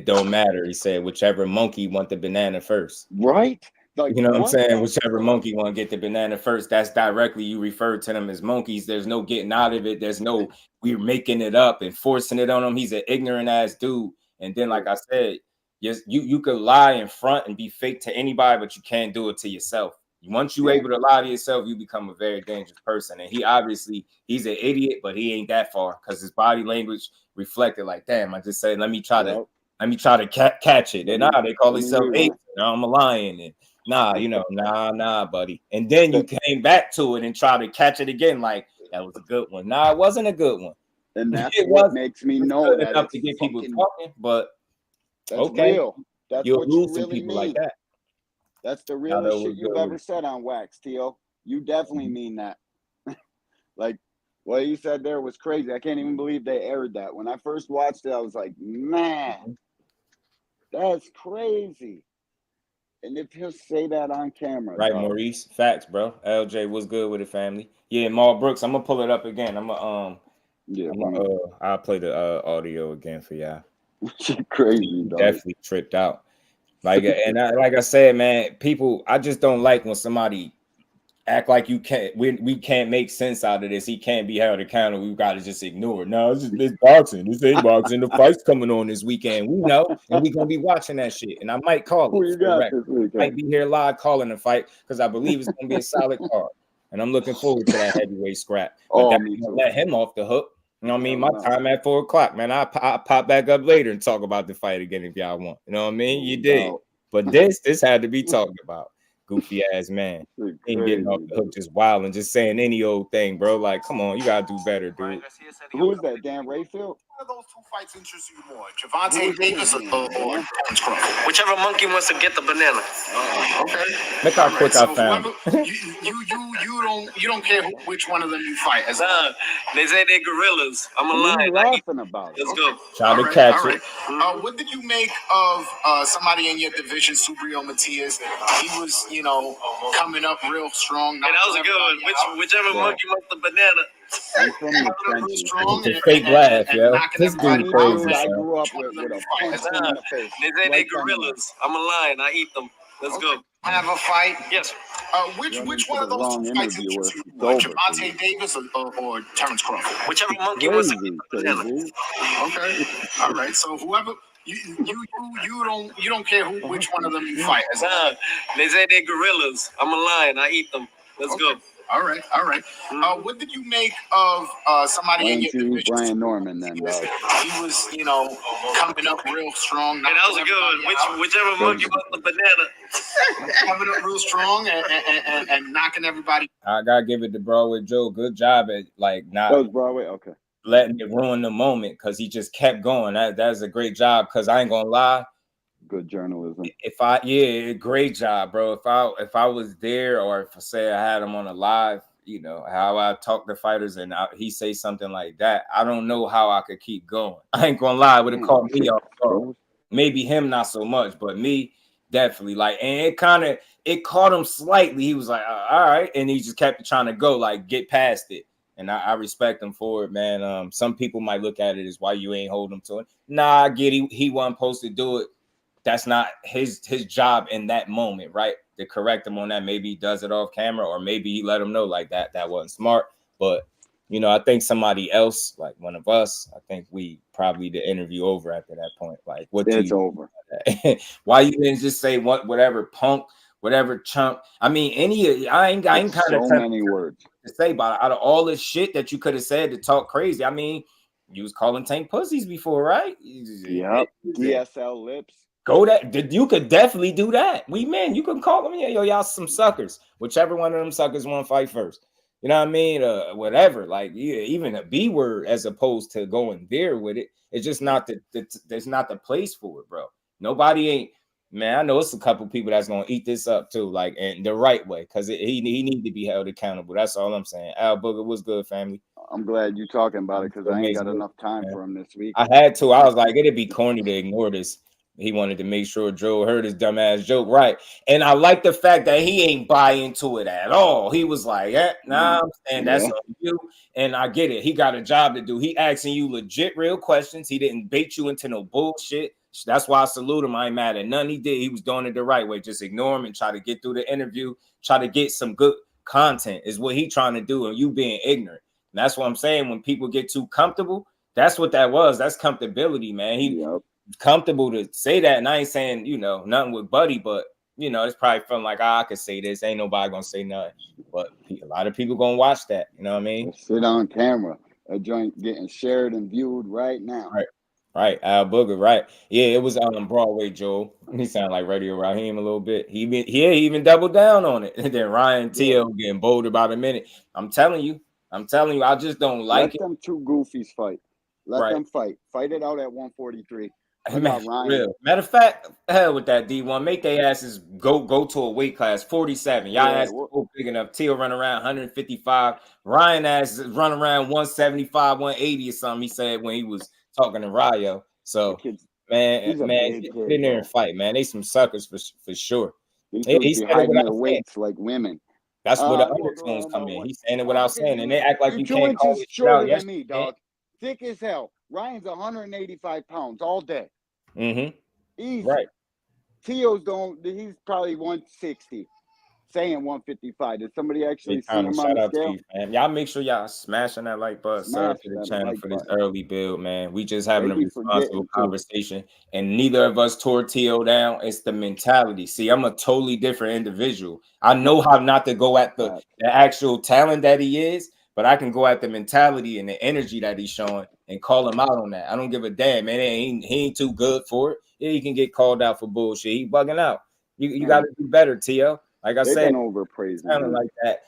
don't matter. He said, whichever monkey want the banana first. Right. Like, you know what I'm saying? Whichever monkey want to get the banana first, that's directly you refer to them as monkeys. There's no getting out of it. There's no we're making it up and forcing it on him. He's an ignorant ass dude. And then, like I said, yes, you could lie in front and be fake to anybody, but you can't do it to yourself. Once you're able to lie to yourself, you become a very dangerous person. And he's an idiot, but he ain't that far because his body language reflected like, damn, I just said, let me try to catch it. And they call themselves apes. I'm a lion. And nah, buddy. And then you came back to it and tried to catch it again. Like, that was a good one. Nah, it wasn't a good one. And that's what makes me know that enough to get people talking, but that's real. That's you'll what lose you really people mean. Like that. That's the realest shit you've ever said on Wax, Tio. You definitely mean that. Like, what you said there was crazy. I can't even believe they aired that. When I first watched it, I was like, man, that's crazy. And if he'll say that on camera, right, dog. Maurice? Facts, bro. LJ, what's good with the family? Yeah, Maul Brooks. I'm gonna pull it up again. I'll play the audio again for y'all. Crazy, dog. Definitely tripped out. Like I said, man, people. I just don't like when somebody act like you can't. We can't make sense out of this. He can't be held accountable. We've got to just ignore it. No, this boxing. This ain't boxing. The fight's coming on this weekend. We know, and we gonna be watching that shit. And I might call Who it. you got this weekend? Might be here live calling the fight because I believe it's gonna be a solid card. And I'm looking forward to that heavyweight scrap. But me too. Let him off the hook. You know what I mean? My time at 4:00, man. I'll pop back up later and talk about the fight again if y'all want. You know what I mean? You did. But this had to be talked about. Goofy ass man. Ain't getting off the hook just wild and just saying any old thing, bro. Like, come on, you gotta do better, dude. Who is that? Dan Rayfield? One of those two fights interests you more, Gervonta Davis or Terence Crawford? Whichever monkey wants to get the banana. Okay. Look how quick I found. You don't care which one of them you fight. They say they're gorillas. I'm a lion. Laughing about it. Let's go. Try to catch it. What did you make of somebody in your division, Subriel Matias? He was, coming up real strong. Hey, that was a good one. Whichever monkey wants the banana. I'm from the trenches. It's a fake laugh, yo. This dude crazy. I grew up with a punch in the face. They say they're gorillas. I'm a lion. I eat them. Let's go. Have a fight? Yes. Which one of those two fights interests you more, Gervonta Davis or Terence Crawford? Whichever monkey wants to get the banana. Okay. All right. So whoever you don't care which one of them you fight. They say they're gorillas. I'm a lion. I eat them. Let's go. All right. What did you make of somebody in your division? Brian Norman, then, dog. He was, coming up real strong. Hey, that was a good one. Whichever monkey wants the banana. Coming up real strong and knocking everybody. I gotta give it to Broadway Joe. Good job at not. That was Broadway. Okay. Letting it ruin the moment because he just kept going. That's a great job. Because I ain't gonna lie. Good journalism. Great job, bro. If I was there, or if I say I had him on a live, how I talk to fighters and he say something like that, I don't know how I could keep going. I ain't gonna lie, it would have caught me off guard. Maybe him not so much, but me definitely. And it caught him slightly. He was like, all right, and he just kept trying to go, get past it. And I respect him for it, man. Some people might look at it as why you ain't holding him to it. Nah, I get it. He wasn't supposed to do it. That's not his job in that moment, right? To correct him on that. Maybe he does it off camera, or maybe he let him know that wasn't smart. But I think somebody else, like one of us, I think we probably the interview over after that point. Like, it's over. Why you didn't just say whatever punk, whatever chump? I mean, I ain't kind of so many words to say about it. Out of all the shit that you could have said to talk crazy. I mean, you was calling Tank pussies before, right? Yep. DSL lips. Go that you could definitely do that. You can call them, y'all some suckers. Whichever one of them suckers want to fight first. You know what I mean? Whatever. Even a B word as opposed to going there with it. It's just not there's not the place for it, bro. Nobody ain't, man. I know it's a couple people that's gonna eat this up too, and the right way, because he need to be held accountable. That's all I'm saying. Al Booger, what's good, family? I'm glad you talking about it because I ain't got enough time for him this week. I had to. I was like, it'd be corny to ignore this. He wanted to make sure Joe heard his dumbass joke right. And I like the fact that he ain't buy into it at all. He was like, nah, I'm saying that's on you. And I get it. He got a job to do. He asking you legit real questions. He didn't bait you into no bullshit. That's why I salute him. I ain't mad at none he did. He was doing it the right way. Just ignore him and try to get through the interview. Try to get some good content is what he trying to do. And you being ignorant. And that's what I'm saying. When people get too comfortable, that's what that was. That's comfortability, man. Comfortable to say that, and I ain't saying nothing with Buddy, but it's probably feeling like I could say this. Ain't nobody gonna say nothing, but a lot of people gonna watch that. You know what I mean? Sit on camera. A joint getting shared and viewed right now. Right. Al Booger, right? Yeah, it was on Broadway. Joe, he sounded like Radio Raheem a little bit. He even doubled down on it. And then Ryan T.O. getting bold about a minute. I'm telling you, I just don't like it. Let them two goofies fight. Let them fight. Fight it out at 143. Matter of fact, hell with that D1. Make their asses go to a weight class 47. Y'all asses go big enough. Teal run around 155. Ryan asses run around 175, 180 or something. He said when he was talking to Rayo. So man, get in there and fight, man. They some suckers for sure. These dudes be hiding their weights like women. That's where the undertones come in. He's saying it without saying, and they act like you can't call it shorter than me, dog. Thick as hell. Ryan's 185 pounds all day. Mm-hmm. Easy. Right. Teo's he's probably 160. Saying 155. Did somebody actually see him on the scale? You, man. Y'all make sure y'all smashing that like button, sub to the channel for this early build, man. We just having a responsible conversation, and neither of us tore Teo down. It's the mentality. See, I'm a totally different individual. I know how not to go at the actual talent that he is, but I can go at the mentality and the energy that he's showing and call him out on that. I don't give a damn, man. He ain't too good for it. Yeah, he can get called out for bullshit. He bugging out. You got to do better, Teo. Like I said, overpraising like that.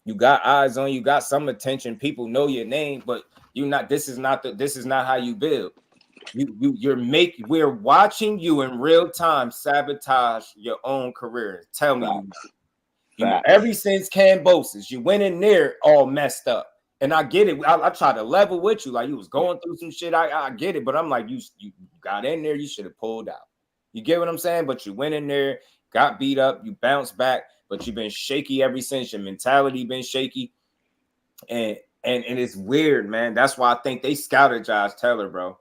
You got eyes on you, got some attention. People know your name, but you're not. This is not how you build. We're watching you in real time sabotage your own career. Tell me, ever since Cambosis, you went in there all messed up, and I get it. I try to level with you, like you was going through some shit. I get it, but I'm like, you got in there, you should have pulled out. You get what I'm saying? But you went in there. Got beat up, you bounced back, but you've been shaky ever since. Your mentality been shaky, and it's weird, man. That's why I think they scouted Josh Taylor, bro.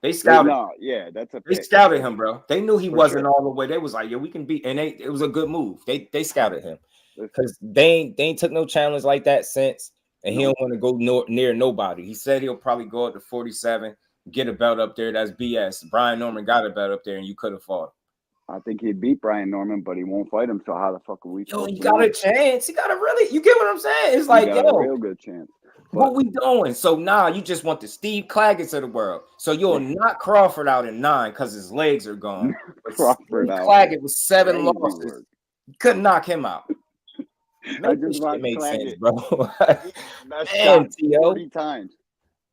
They scouted. They scouted him, bro. They knew he wasn't all the way. They was like, yeah, we can beat, and it was a good move. They scouted him because they ain't took no challenge like that since, and he don't want to go near nobody. He said he'll probably go up to 47, get a belt up there. That's BS. Brian Norman got a belt up there, and you could have fought. I think he'd beat Brian Norman, but he won't fight him. So how the fuck are we? Yo, he got a chance. He got a really. You get what I'm saying? It's like, a real good chance. What we doing? So you just want the Steve Claggets of the world. So you'll knock Crawford out in 9 because his legs are gone. Crawford out. Claggett was 7 losses. You couldn't knock him out. I just want make Claggett, sense, bro. Man, 40 times.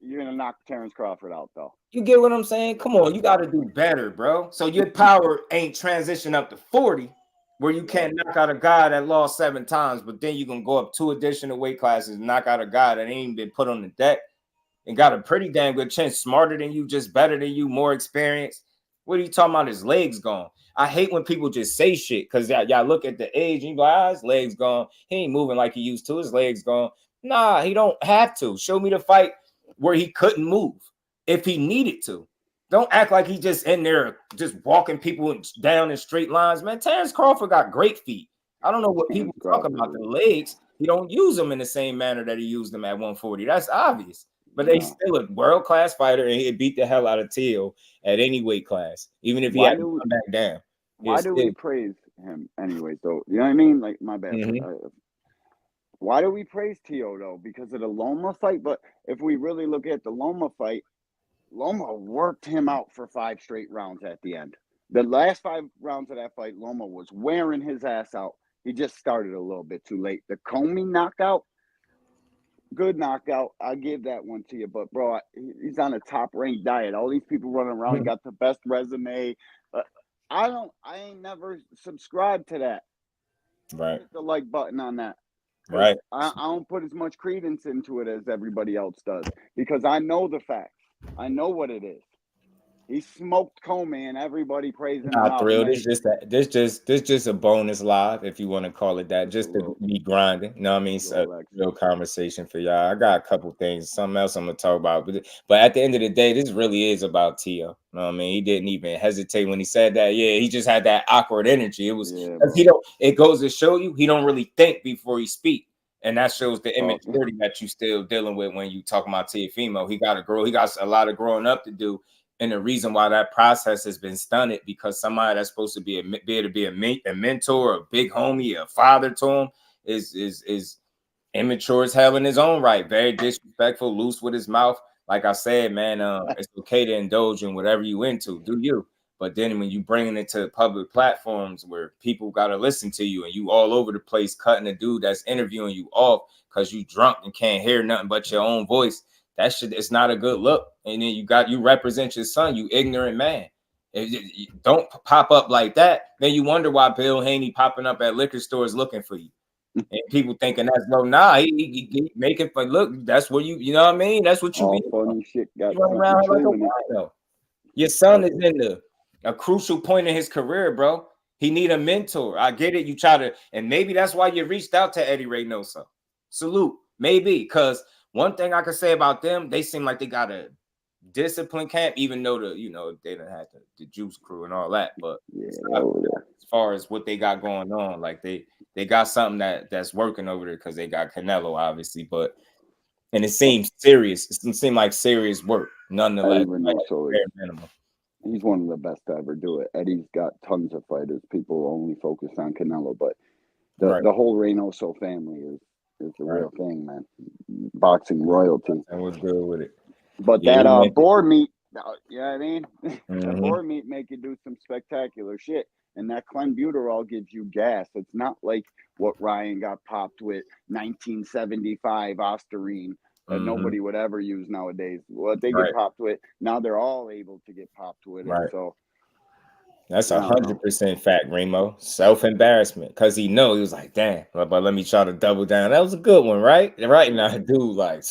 You're gonna knock Terence Crawford out, though. You get what I'm saying? Come on, you got to do better, bro. So your power ain't transition up to 40, where you can't knock out a guy that lost 7 times, but then you can go up 2 additional weight classes and knock out a guy that ain't been put on the deck and got a pretty damn good chance, smarter than you, just better than you, more experienced. What are you talking about? His legs gone. I hate when people just say shit because y'all look at the age and you like, his legs gone. He ain't moving like he used to. His legs gone. Nah, he don't have to. Show me the fight where he couldn't move if he needed to. Don't act like he just in there just walking people down in straight lines, man. Terence Crawford got great feet. I don't know what people talk about the legs. He don't use them in the same manner that he used them at 140. That's obvious. But he's still a world-class fighter, and he beat the hell out of Teo at any weight class, even if he had to come back down. Why do we praise him anyway, though? You know what I mean? Like, my bad. Why do we praise Teo, though? Because of the Loma fight? But if we really look at the Loma fight, Loma worked him out for 5 straight rounds at the end. The last 5 rounds of that fight, Loma was wearing his ass out. He just started a little bit too late. The Comey knockout, good knockout. I'll give that one to you. But, bro, he's on a top-ranked diet. All these people running around, he got the best resume. I ain't never subscribed to that. Right. Hit the like button on that. Right. I don't put as much credence into it as everybody else does because I know the facts. I know what it is. He smoked Comey and everybody praising him. Not thrilled. This just a bonus live, if you want to call it that, just to be grinding. You know what I mean? It's a real conversation for y'all. I got a couple things, something else I'm gonna talk about, but at the end of the day, this really is about Teo. You know what I mean? He didn't even hesitate when he said that. Yeah, he just had that awkward energy. It was it goes to show you he don't really think before he speak. And that shows the immaturity that you still dealing with when you talk about Teofimo. He got to grow. He got a lot of growing up to do. And the reason why that process has been stunted because somebody that's supposed to be able to be a mentor, a big homie, a father to him is immature as hell in his own right. Very disrespectful, loose with his mouth. Like I said, man, it's okay to indulge in whatever you into. Do you? But then when you bringing it to public platforms where people got to listen to you and you all over the place cutting a dude that's interviewing you off because you drunk and can't hear nothing but your own voice, that shit is not a good look. And then you represent your son, you ignorant man. If you don't pop up like that, then you wonder why Bill Haney popping up at liquor stores looking for you. And people thinking that's he making for look, that's where you know what I mean? That's what you all be funny shit got you run around like a wild. Your son is in a crucial point in his career, bro. He need a mentor. I get it. You try to, and maybe that's why you reached out to Eddie Reynoso. Salute. Maybe, because one thing I can say about them, they seem like they got a disciplined camp, even though they don't have the juice crew and all that. But as far as what they got going on, like they got something that's working over there because they got Canelo, obviously, and it seems serious. It seems like serious work, nonetheless. Minimum. He's one of the best to ever do it. Eddie's got tons of fighters. People only focus on Canelo, but the whole Reynoso family is the real thing, man. Boxing royalty. And we're good with it. But that boar meat, you know what I mean? That boar meat make you do some spectacular shit. And that clenbuterol gives you gas. It's not like what Ryan got popped with 1975 Ostarine that nobody would ever use nowadays. What they get popped with, now they're all able to get popped with it. So that's 100% fact, Remo. Self-embarrassment. Because he was like, damn, but let me try to double down. That was a good one, right? Right now, dude, like,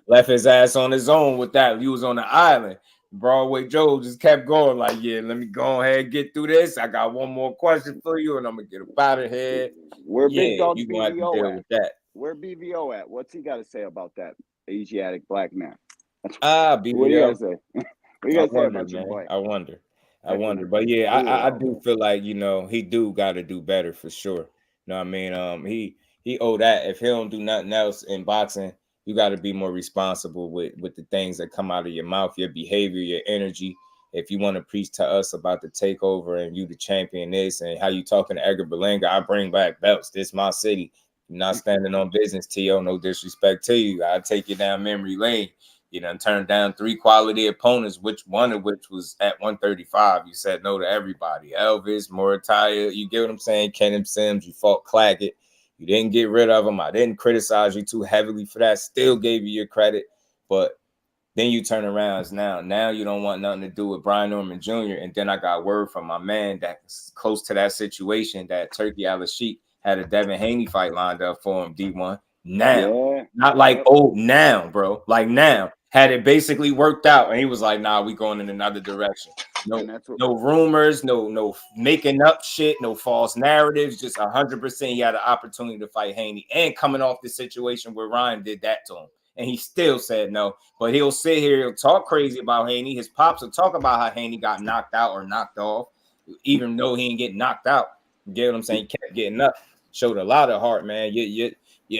left his ass on his own with that. He was on the island. Broadway Joe just kept going, like, yeah, let me go ahead and get through this. I got one more question for you, and I'm going to get up out of here. Where Big Dog BVO at? That. Where BVO at? What's he got to say about that Asiatic black man? BVO. What do you guys say? What do you guys say about your boy? I wonder. But yeah, I do feel like, he do got to do better for sure. You know what I mean? He owe that. If he don't do nothing else in boxing, you got to be more responsible with the things that come out of your mouth, your behavior, your energy. If you want to preach to us about the takeover and you the champion this and how you talking to Edgar Berlanga, I bring back belts. This my city. You're not standing on business, T.O. No disrespect to you. I take you down memory lane. You done turned down 3 quality opponents, one of which was at 135. You said no to everybody. Elvis, Morataya, you get what I'm saying? Kenneth Sims, you fought Claggett. You didn't get rid of him. I didn't criticize you too heavily for that. Still gave you your credit. But then you turn around now you don't want nothing to do with Brian Norman Jr. And then I got word from my man that's close to that situation that Turkey Al-Sheikh had a Devin Haney fight lined up for him, D1. Now. Not like now, bro. Like now. Had it basically worked out. And he was like, nah, we going in another direction. No rumors, no making up shit, no false narratives. Just 100% he had an opportunity to fight Haney. And coming off the situation where Ryan did that to him. And he still said no. But he'll sit here, he'll talk crazy about Haney. His pops will talk about how Haney got knocked out or knocked off, even though he didn't get knocked out. You get what I'm saying? He kept getting up. Showed a lot of heart, man.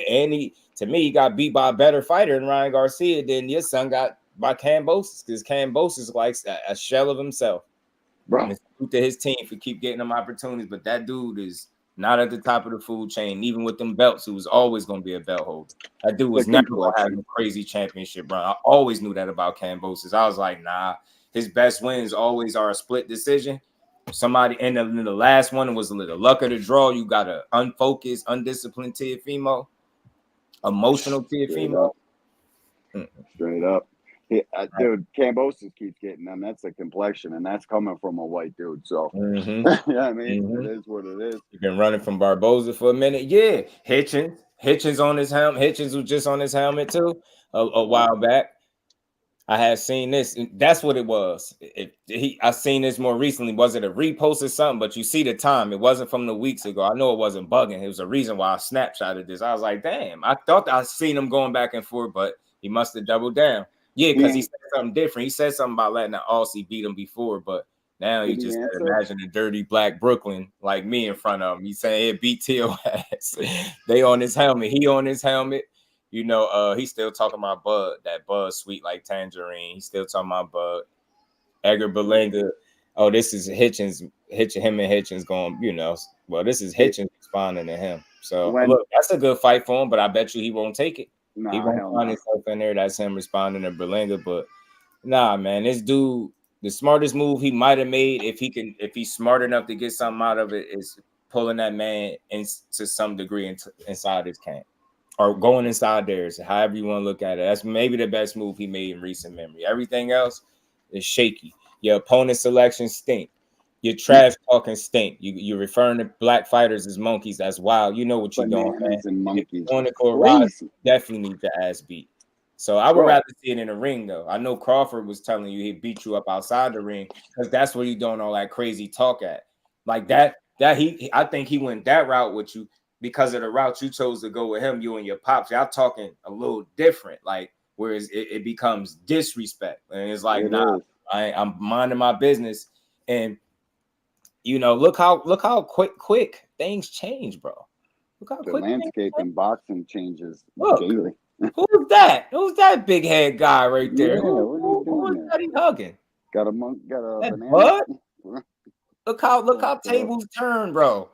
Andy, to me, he got beat by a better fighter than Ryan Garcia than your son got by Kambosos, because Kambosos like a shell of himself. Bro. And it's due to his team for keep getting them opportunities, but that dude is not at the top of the food chain. Even with them belts, he was always going to be a belt holder. That dude was never going to have a crazy championship run. I always knew that about Kambosos. I was like, nah, his best wins always are a split decision. Somebody in the last one was a little luck of the draw. You got an unfocused, undisciplined Teofimo. Emotional Teofimo. Straight up. Dude, Kambosos keeps getting them. That's the complexion, and that's coming from a white dude. So, yeah, I mean, it is what it is. You've been running from Barboza for a minute. Yeah, Hitchins on his helmet. Hitchins was just on his helmet too a while back. I had seen this. That's what it was. I seen this more recently. Was it a repost or something? But you see the time. It wasn't from the weeks ago. I know it wasn't bugging. It was a reason why I snapshotted this. I was like, damn. I thought I seen him going back and forth, but he must have doubled down. Yeah, because he said something different. He said something about letting the Aussie beat him before, but now he just imagine a dirty black Brooklyn like me in front of him. He's saying, hey, beat T.O. ass. They on his helmet. He on his helmet. You know, he's still talking about Bud, that Bud sweet like tangerine. He's still talking about Bud. Edgar Berlanga. Oh, this is Hitchins. Him and Hitchins going, well, this is Hitchins responding to him. So, look, that's a good fight for him, but I bet you he won't take it. He won't find himself in there. That's him responding to Berlanga. But, nah, man, this dude, the smartest move he might have made, if he's smart enough to get something out of it, is pulling that man to some degree inside his camp. Or going inside theirs, however you want to look at it. That's maybe the best move he made in recent memory. Everything else is shaky. Your opponent selection stink. Your trash talking stink. You're referring to black fighters as monkeys. That's wild. You know what you're doing, man. And monkeys. Definitely need the ass beat. So I would rather see it in the ring, though. I know Crawford was telling you he beat you up outside the ring because that's where you're doing all that crazy talk at. Like that I think he went that route with you because of the route you chose to go with him, you and your pops. Y'all talking a little different, like whereas it becomes disrespect. And it's like, I'm minding my business. And you know, look how quick things change, bro. Look how the quick landscape in boxing changes daily. Who's that? Who's that big head guy right there? Yeah, who is that he hugging? Got a banana. What? Look how tables turn, bro.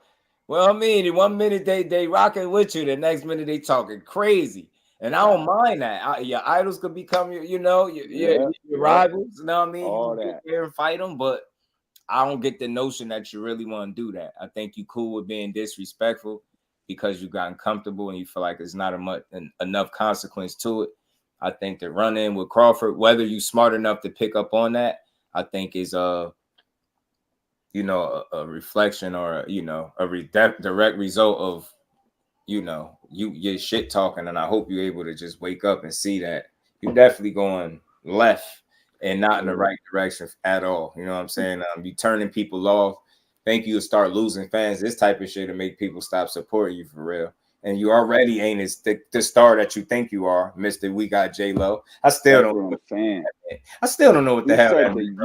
Well, I mean, 1 minute they rocking with you, the next minute they talking crazy, and I don't mind that. Your idols could become your rivals. You know what I mean? All you can that. get there and fight them, but I don't get the notion that you really want to do that. I think you cool with being disrespectful because you've gotten comfortable and you feel like there's not enough consequence to it. I think the run in with Crawford, whether you smart enough to pick up on that, I think is a reflection or direct result of your shit talking. And I hope you're able to just wake up and see that you're definitely going left and not in the right direction at all. You know what I'm saying? You turning people off. Think you'll start losing fans. This type of shit to make people stop supporting you for real. And you already ain't as the star that you think you are, Mr. We Got J-Lo. I still don't know what the hell that meant.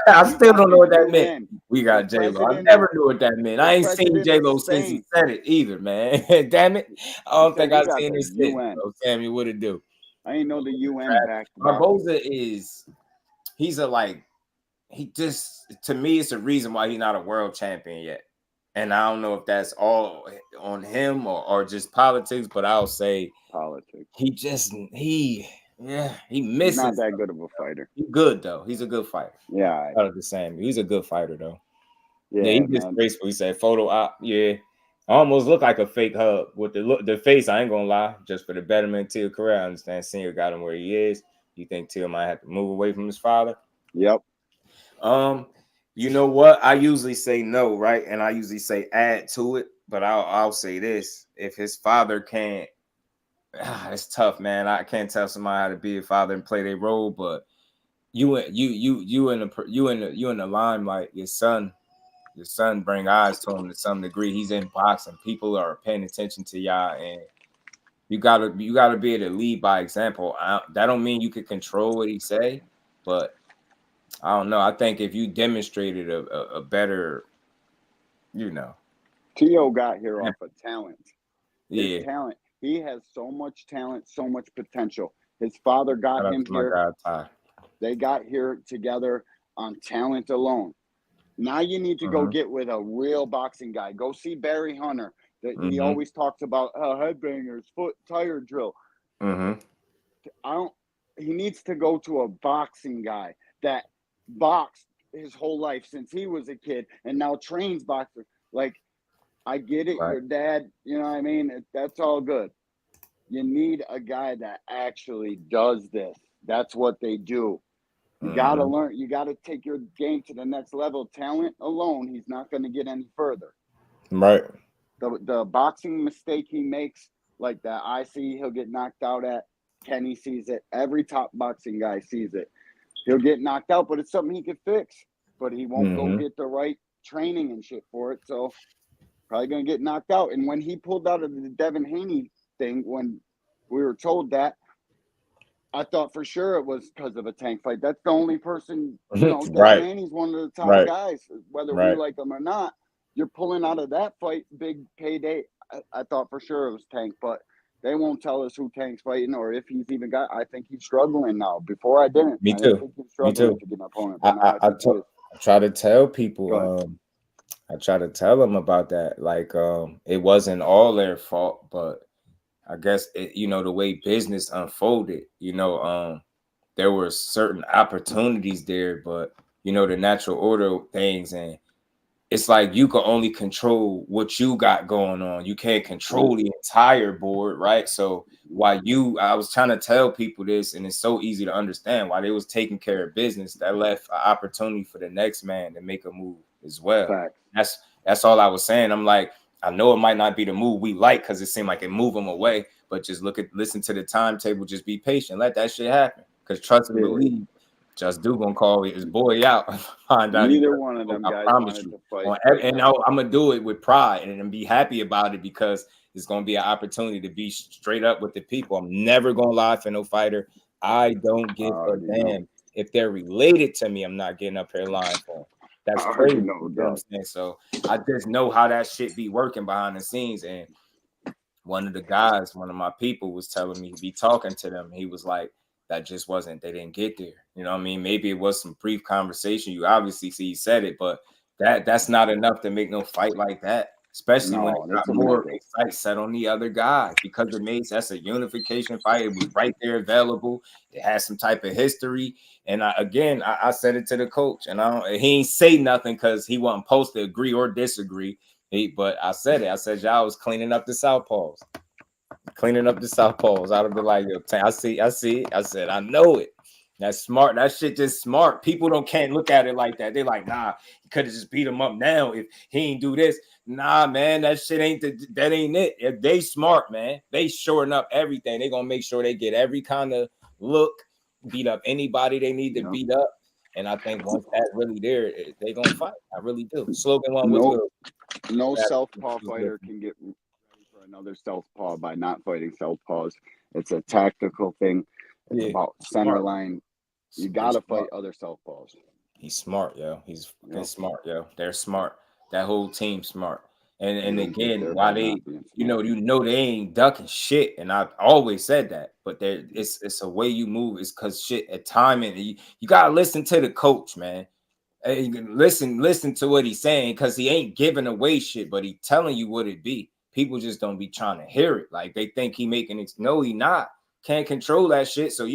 I still don't know what that meant. We Got J-Lo. I never knew what that meant. I ain't seen J-Lo since he said it either, man. Damn it. I don't think I've seen this shit. So Sammy, what it do? I ain't know the UN back. Barboza to me, it's a reason why he's not a world champion yet. And I don't know if that's all on him or just politics, but I'll say politics. He misses. He's not that good of a fighter. He's good though. He's a good fighter. Yeah, out of the same. He's a good fighter though. Yeah, he just graceful. He said photo op. Yeah, I almost look like a fake hub with the face. I ain't gonna lie, just for the betterment of Teal's career. I understand Senior got him where he is. You think Teal might have to move away from his father? Yep. You know what? I usually say no, right? And I usually say add to it, but I'll say this: if his father can't, it's tough, man. I can't tell somebody how to be a father and play their role, but you in the limelight. Your son bring eyes to him to some degree. He's in boxing. People are paying attention to y'all, and you gotta be able to lead by example. That don't mean you can control what he say, but I don't know. I think if you demonstrated a better, Tio got here off of talent. His talent. He has so much talent, so much potential. His father got him here. They got here together on talent alone. Now you need to go get with a real boxing guy. Go see Barry Hunter. He always talks about headbangers, foot tire drill. He needs to go to a boxing guy that boxed his whole life since he was a kid and now trains boxers. Like, I get it, your dad, you know what I mean? That's all good. You need a guy that actually does this. That's what they do. You got to learn. You got to take your game to the next level. Talent alone, he's not going to get any further. Right. The boxing mistake he makes, like that I see he'll get knocked out at, Kenny sees it. Every top boxing guy sees it. He'll get knocked out, but it's something he could fix. But he won't go get the right training and shit for it. So probably going to get knocked out. And when he pulled out of the Devin Haney thing, when we were told that, I thought for sure it was because of a tank fight. That's the only person, Devin Haney's one of the top guys, whether we like him or not. You're pulling out of that fight, big payday. I thought for sure it was Tank, but they won't tell us who Tank's fighting or if he's even got. I think he's struggling now. Before I didn't. Me I too. think he's struggling to get an opponent. I try to tell people. I try to tell them about that. Like, it wasn't all their fault, but I guess the way business unfolded. There were certain opportunities there, but the natural order of things, and it's like you can only control what you got going on. You can't control the entire board, right? So I was trying to tell people this, and it's so easy to understand why they was taking care of business. That left an opportunity for the next man to make a move as well. Fact. That's all I was saying. I'm like, I know it might not be the move we like because it seemed like it moved them away, but just listen to the timetable. Just be patient. Let that shit happen. Because trust and believe, Just gonna call his boy out. Find out Neither one of them guys wanted to fight. And I'm gonna do it with pride and be happy about it because it's gonna be an opportunity to be straight up with the people. I'm never gonna lie for no fighter. I don't give a damn if they're related to me. I'm not getting up here lying for them. That's crazy. You know what I'm saying? So I just know how that shit be working behind the scenes. And one of the guys, one of my people, was telling me to be talking to them. He was like, that just wasn't, they didn't get there. You know what I mean? Maybe it was some brief conversation. You obviously see he said it, but that's not enough to make no fight like that, especially when it got more sights set on the other guy. Because it makes that's a unification fight. It was right there available. It has some type of history. And I said it to the coach, and he ain't say nothing because he wasn't supposed to agree or disagree. But I said it. I said y'all was cleaning up the southpaws. Cleaning up the southpaws out of the like. I see. I said, I know it. That's smart. That shit just smart. People can't look at it like that. They're like, nah, he could have just beat him up now if he ain't do this. Nah, man, that shit that ain't it. If they smart, man, they shoring up everything. They gonna make sure they get every kind of look, beat up anybody they need to beat up. And I think once that's really there, they gonna fight. I really do. Slogan one was good. No southpaw fighter can get ready for another southpaw by not fighting southpaws. It's a tactical thing. It's about center line. You gotta fight other southpaws. He's smart, yo. He's smart, yo. They're smart. That whole team's smart. And again, why they, you know, they ain't ducking shit. And I've always said that. But it's a way you move. It's because shit at timing. You gotta listen to the coach, man. You can listen to what he's saying because he ain't giving away shit, but he telling you what it be. People just don't be trying to hear it. Like they think he making it. No, he not. Can't control that shit. So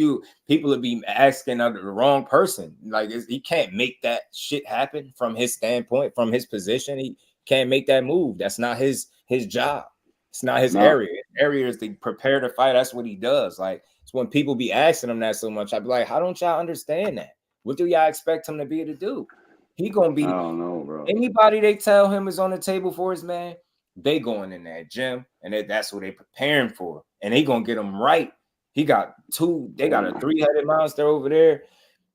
people would be asking under the wrong person. Like he can't make that shit happen from his standpoint, from his position. He can't make that move. That's not his job. It's not his area. His area is to prepare to fight. That's what he does. Like it's when people be asking him that so much, I'd be like, how don't y'all understand that? What do y'all expect him to be able to do? He gonna be. I don't know, bro. Anybody they tell him is on the table for his man, they going in that gym, and that's what they preparing for, and they gonna get him right. He got they got a 3-headed monster over there.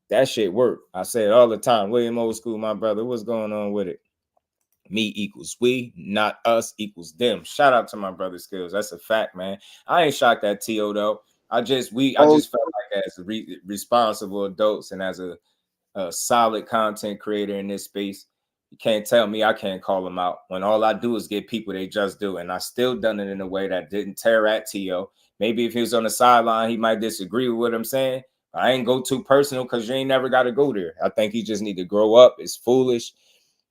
That shit work. I say it all the time. William Old School, my brother. What's going on with it? Me equals we, not us equals them. Shout out to my brother Skills. That's a fact, man. I ain't shocked at T.O. though. I just felt like as responsible adults and as a solid content creator in this space, you can't tell me I can't call them out when all I do is get people they just do. And I still done it in a way that didn't tear at T.O. Maybe if he was on the sideline, he might disagree with what I'm saying. I ain't go too personal because you ain't never got to go there. I think you just need to grow up. It's foolish.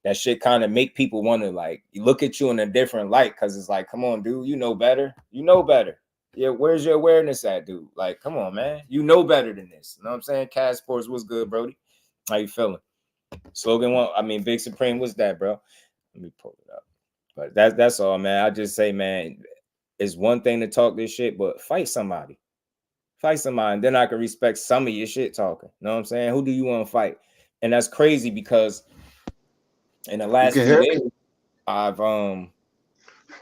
That shit kind of make people want to like look at you in a different light because it's like, come on, dude, you know better. You know better. Yeah, where's your awareness at, dude? Like, come on, man. You know better than this. You know what I'm saying? Cash Sports, what's good, Brody? How you feeling? Slogan one, Big Supreme, what's that, bro? Let me pull it up. But that's all, man. I just say, man, it's one thing to talk this shit, but fight somebody. Fight somebody, and then I can respect some of your shit talking. You know what I'm saying? Who do you want to fight? And that's crazy because in the last few days, I've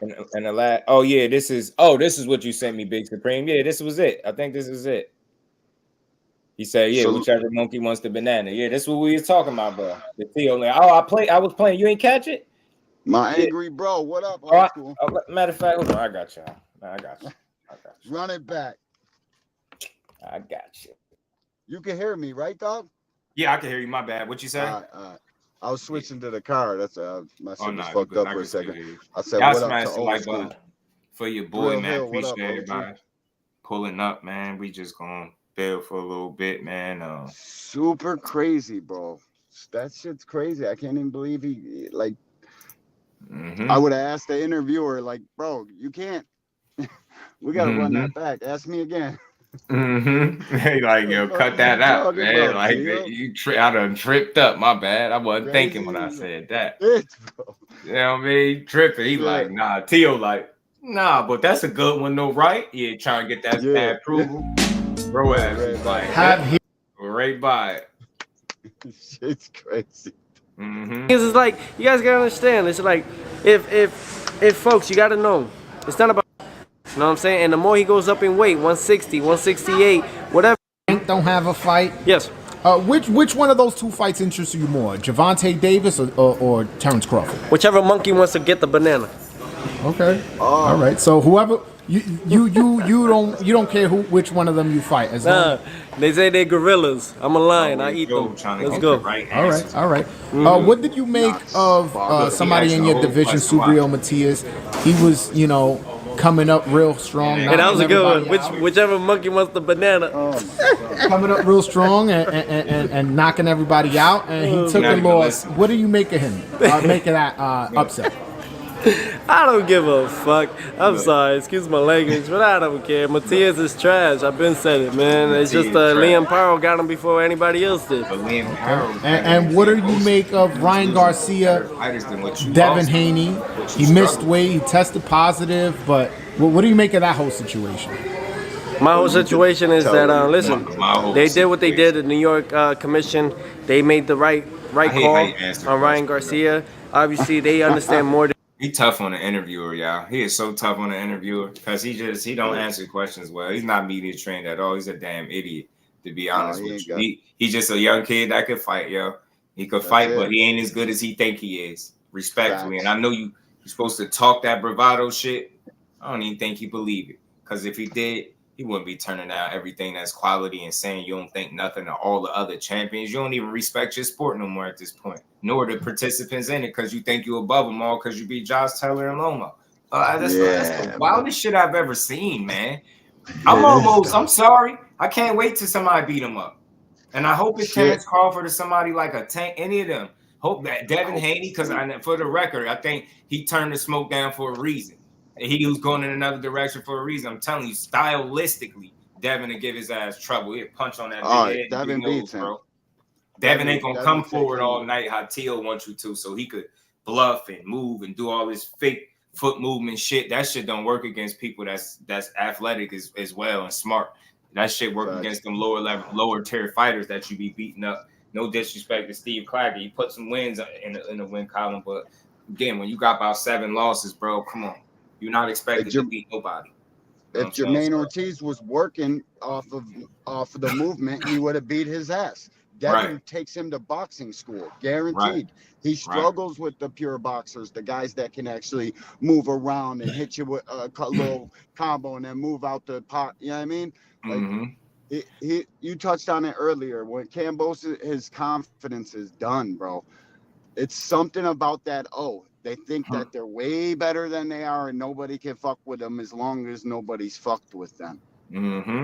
in the last this is what you sent me, Big Supreme. Yeah, this was it. I think this is it. He said, yeah, whichever monkey wants the banana. Yeah, that's what we was talking about, bro. The Theo, like, I was playing. You ain't catch it? My angry bro, what up? Matter of fact, hold on, I got y'all. I got you. Run it back. I got you. You can hear me, right, dog? Yeah, I can hear you. My bad. What you say? I was switching to the car. That's my shit was fucked up for a second. I said, what up to old school? For your boy, man. Appreciate everybody pulling up, man. We just gonna build for a little bit, man. Super crazy, bro. That shit's crazy. I can't even believe he like. I would have asked the interviewer, like, bro, you can't. We gotta run that back. Ask me again. Like, yo, cut that out, man. Like, I done tripped up. My bad. I wasn't thinking when I said that. You know what I mean? Tripping. He like, nah. Tio like, nah, but that's a good one though, right? Yeah, trying to get that bad approval. Bro ass is like, right by it. Shit's crazy. It's like, you guys gotta understand. It's like, if folks, you gotta know, it's not about. You know what I'm saying? And the more he goes up in weight, 160, 168, whatever. Don't have a fight. Yes. Which one of those two fights interests you more, Gervonta Davis or Terence Crawford? Whichever monkey wants to get the banana. Okay. All right. So whoever you don't care which one of them you fight as long. They say they're gorillas. I'm a lion. I eat them. Let's go. All right. What did you make of somebody in your division, Subriel Matias? He was, coming up real strong. And that was a good one. Whichever monkey wants the banana. Coming up real strong and knocking everybody out. And he took a loss. What do you make of him? Make of that upset? I don't give a fuck. I'm sorry, excuse my language, but I don't care. Matias is trash. I've been said it, man. It's just Liam Powell got him before anybody else did. And what do you make of Ryan Garcia, Devin Haney? He missed weight. He tested positive, but what do you make of that whole situation? My whole situation is that, listen, they did what they did. The New York Commission, they made the right call on Ryan Garcia. Obviously, they understand more than He tough on the interviewer, y'all. He is so tough on the interviewer because he don't answer questions well. He's not media trained at all. He's a damn idiot, to be honest with you. He's just a young kid that could fight, yo. He could fight, but he ain't as good as he think he is, respectfully. And I know you're supposed to talk that bravado shit. I don't even think he believe it. Because if he did, he wouldn't be turning out everything that's quality and saying you don't think nothing of all the other champions. You don't even respect your sport no more at this point, nor the participants in it, because you think you're above them all because you beat Josh Taylor and Loma. That's the wildest shit I've ever seen, man. I'm sorry. I can't wait till somebody beat him up. And I hope it's Terence Crawford or somebody like a Tank, any of them. Hope that Devin Haney, because for the record, I think he turned the smoke down for a reason. He was going in another direction for a reason. I'm telling you, stylistically, Devin will give his ass trouble. He'll punch on that big head. Devin beats him. Bro. Devin ain't going to come forward all night how Teal wants you to, so he could bluff and move and do all this fake foot movement shit. That shit don't work against people that's athletic as well and smart. That shit work against them lower tier fighters that you be beating up. No disrespect to Steve Claggett. He put some wins in the win column, but again, when you got about 7 losses, bro, come on. You're not expected to beat nobody. If Jermaine Ortiz was working off of the movement, he would have beat his ass. Devin takes him to boxing school, guaranteed. He struggles with the pure boxers, the guys that can actually move around and hit you with a little combo and then move out the pot. You know what I mean? Like you touched on it earlier. When Kambosos, his confidence is done, bro. It's something about that. They think that they're way better than they are, and nobody can fuck with them as long as nobody's fucked with them. Do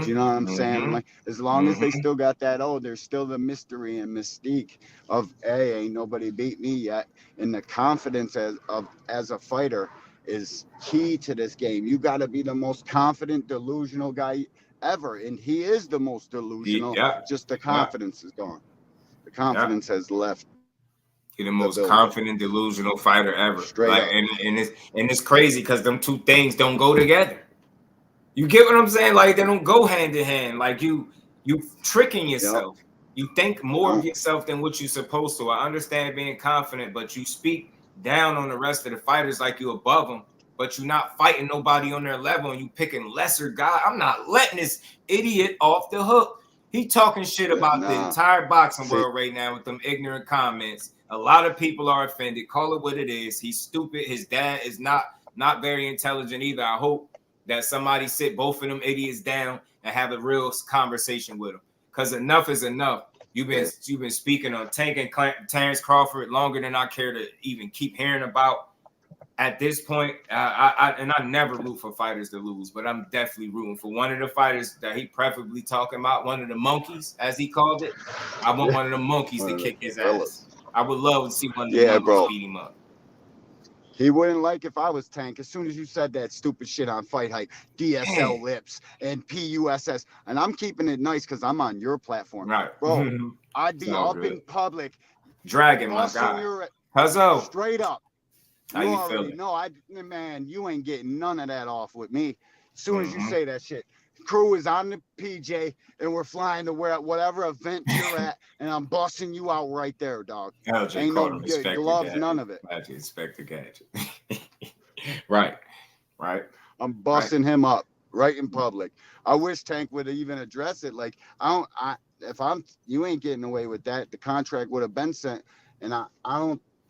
you know what I'm saying? Like, as long as they still got that, there's still the mystery and mystique of, hey, ain't nobody beat me yet. And the confidence as a fighter is key to this game. You got to be the most confident, delusional guy ever, and he is the most delusional. Just the confidence is gone. The confidence has left. You're the most confident, delusional fighter ever. And it's crazy because them two things don't go together. You get what I'm saying? Like, they don't go hand in hand. Like, you tricking yourself. You think more of yourself than what you're supposed to. I understand being confident, but you speak down on the rest of the fighters like you're above them, but you're not fighting nobody on their level and you picking lesser guys. I'm not letting this idiot off the hook. He talking shit about the entire boxing world right now with them ignorant comments. A lot of people are offended. Call it what it is. He's stupid. His dad is not very intelligent either. I hope that somebody sit both of them idiots down and have a real conversation with them. Because enough is enough. You've been speaking on Tank and Terence Crawford longer than I care to even keep hearing about. At this point, I never root for fighters to lose, but I'm definitely rooting for one of the fighters that he preferably talking about, one of the monkeys, as he called it. I want one of the monkeys to kick his ass. I would love to see one of the monkeys beat him up. He wouldn't like if I was Tank. As soon as you said that stupid shit on Fight Hype, DSL Lips and PUSS, and I'm keeping it nice because I'm on your platform. Right. Bro, I'd be up in public. Dragging my guy. How's straight up. How you feeling? No, man, you ain't getting none of that off with me. As soon as you say that shit. Crew is on the PJ and we're flying to whatever event you're at, and I'm busting you out right there, dog. Ain't no gloves, none of it. Glad you expect the gadget. Right. I'm busting him up right in public. I wish Tank would even address it. Like, you ain't getting away with that. The contract would have been sent, and I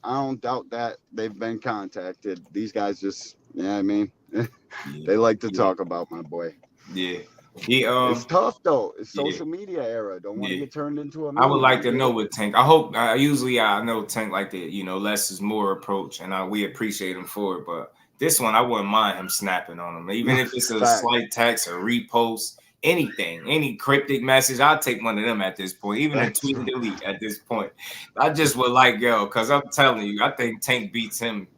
don't doubt that they've been contacted. These guys just, I mean, they like to talk about my boy. Yeah. It's tough though. It's social media era. Don't want to get turned into a meme. I would like to know what Tank. I hope. Usually I know Tank like the less is more approach, and we appreciate him for it. But this one, I wouldn't mind him snapping on him, even if it's a slight text or repost, anything, any cryptic message. I'll take one of them at this point, even a tweet and delete at this point. I just would like because I'm telling you, I think Tank beats him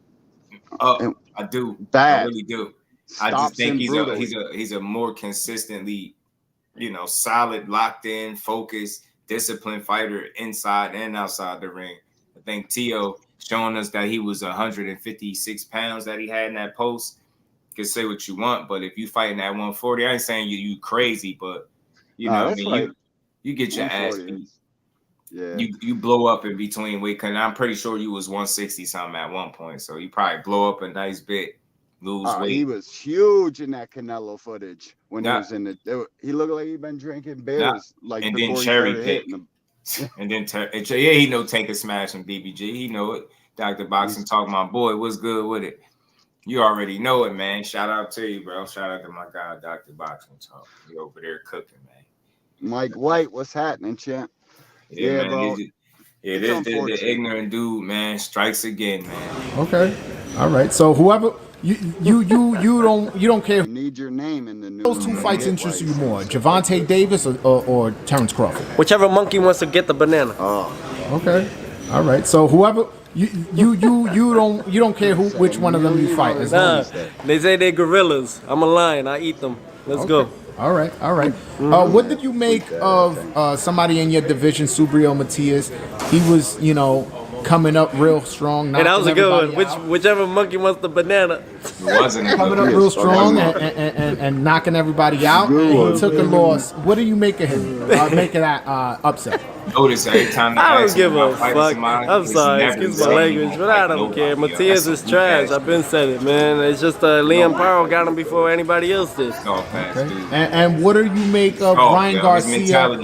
up. I do. I really do. I just think he's a more consistently, solid, locked in, focused, disciplined fighter inside and outside the ring. I think Teo showing us that he was 156 pounds that he had in that post. You can say what you want, but if you fighting at 140, I ain't saying you crazy, but you get your ass beat. Yeah. You blow up in between weight, cause I'm pretty sure you was 160 something at one point, so you probably blow up a nice bit. Lose weight. He was huge in that Canelo footage when he was in it. He looked like he'd been drinking beers, and then cherry pick, and then he know Tank a smash and BBG. He know it. Dr. Boxing talking my boy. What's good with it? You already know it, man. Shout out to you, bro. Shout out to my guy, Dr. Boxing Talk. He over there cooking, man. Mike White, what's happening, champ? Yeah, man. Bro. This the ignorant dude, man, strikes again, man. Okay, all right. So whoever. You don't care. Need your name in the news. Those two fights interest you more, Gervonta Davis or Terence Crawford? Whichever monkey wants to get the banana. Oh, okay, all right. So whoever you don't care which one of them you fight. They say they're gorillas. I'm a lion. I eat them. Let's go. All right. What did you make of somebody in your division, Subriel Matias? He was, coming up real strong. And that was a good one. Whichever monkey wants the banana. It wasn't coming up real strong and knocking everybody out. And he took a loss. What do you make of him? Make of that upset? Notice every time I don't give a fuck. I'm sorry, excuse my language, but I don't care. Matias is trash. I've been said it, man. It's just Liam Powell got him before anybody else did. Okay. And what do you make of Ryan Garcia,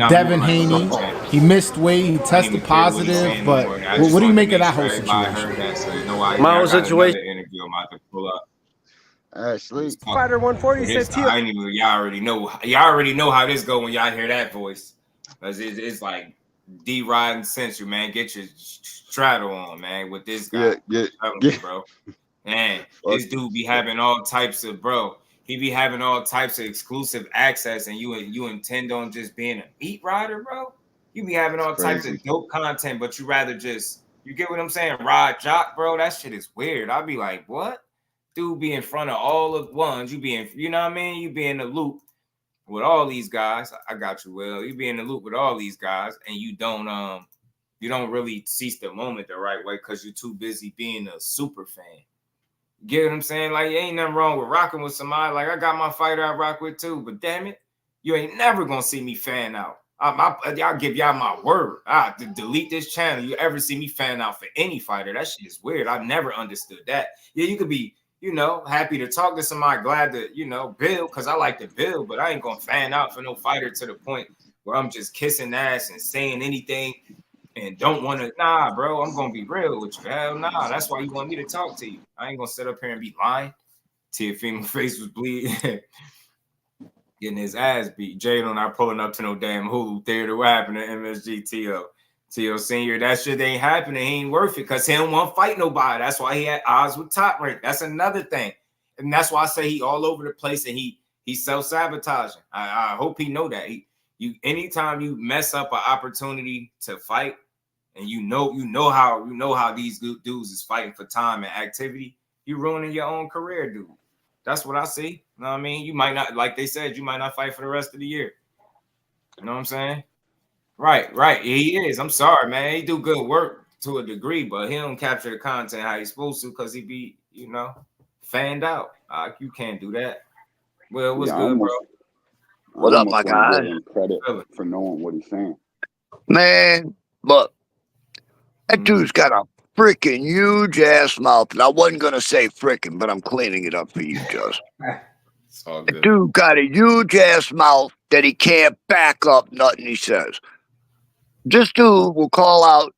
Devin Haney? He missed weight. He tested positive, but what do you make of that whole situation? My whole situation. Fighter 140 said Teo. Y'all already know how this go when y'all hear that voice. It's like D-Rod and Censor, man. Get your straddle on, man, with this guy. Bro. Man, this dude be having all types of, he be having all types of exclusive access, and you intend on just being a beat rider, bro? You be having all types of dope content, but you rather just, you get what I'm saying? Rod Jock, bro, that shit is weird. I'll be like, what? Dude be in front of all of ones. You be in, you know what I mean? You be in the loop with all these guys. I got you, Will. You be in the loop with all these guys, and you don't really seize the moment the right way because you're too busy being a super fan. Get what I'm saying? Like, ain't nothing wrong with rocking with somebody. Like, I got my fighter I rock with too, but damn it, you ain't never gonna see me fan out. I'll give y'all my word. I delete this channel. You ever see me fan out for any fighter? That shit is weird. I never understood that. Yeah, you could be, happy to talk to somebody, glad to, build, because I like to build, but I ain't gonna fan out for no fighter to the point where I'm just kissing ass and saying anything and don't want to. Nah, bro, I'm gonna be real with you. Hell nah, that's why you want me to talk to you. I ain't gonna sit up here and be lying. Teofimo face was bleeding, getting his ass beat. Jadon not pulling up to no damn Hulu theater. What happened to MSG Teo Senior? That shit ain't happening. He ain't worth it because he don't want to fight nobody. That's why he had odds with Top Rank. That's another thing. And that's why I say he all over the place and he's self-sabotaging. I hope he know that. Anytime you mess up an opportunity to fight and you know how these dudes is fighting for time and activity, you ruining your own career, dude. That's what I see. You know what I mean? You might not, like they said, you might not fight for the rest of the year. You know what I'm saying? Right. He is. I'm sorry, man. He do good work to a degree, but he don't capture the content how he's supposed to because he be, fanned out. You can't do that. Well, what's good, bro? What up, my guy? Credit for knowing what he's saying. Man, look, that dude's got a freaking huge ass mouth, and I wasn't gonna say freaking, but I'm cleaning it up for you, Just. all good. The dude got a huge ass mouth that he can't back up nothing he says. This dude will call out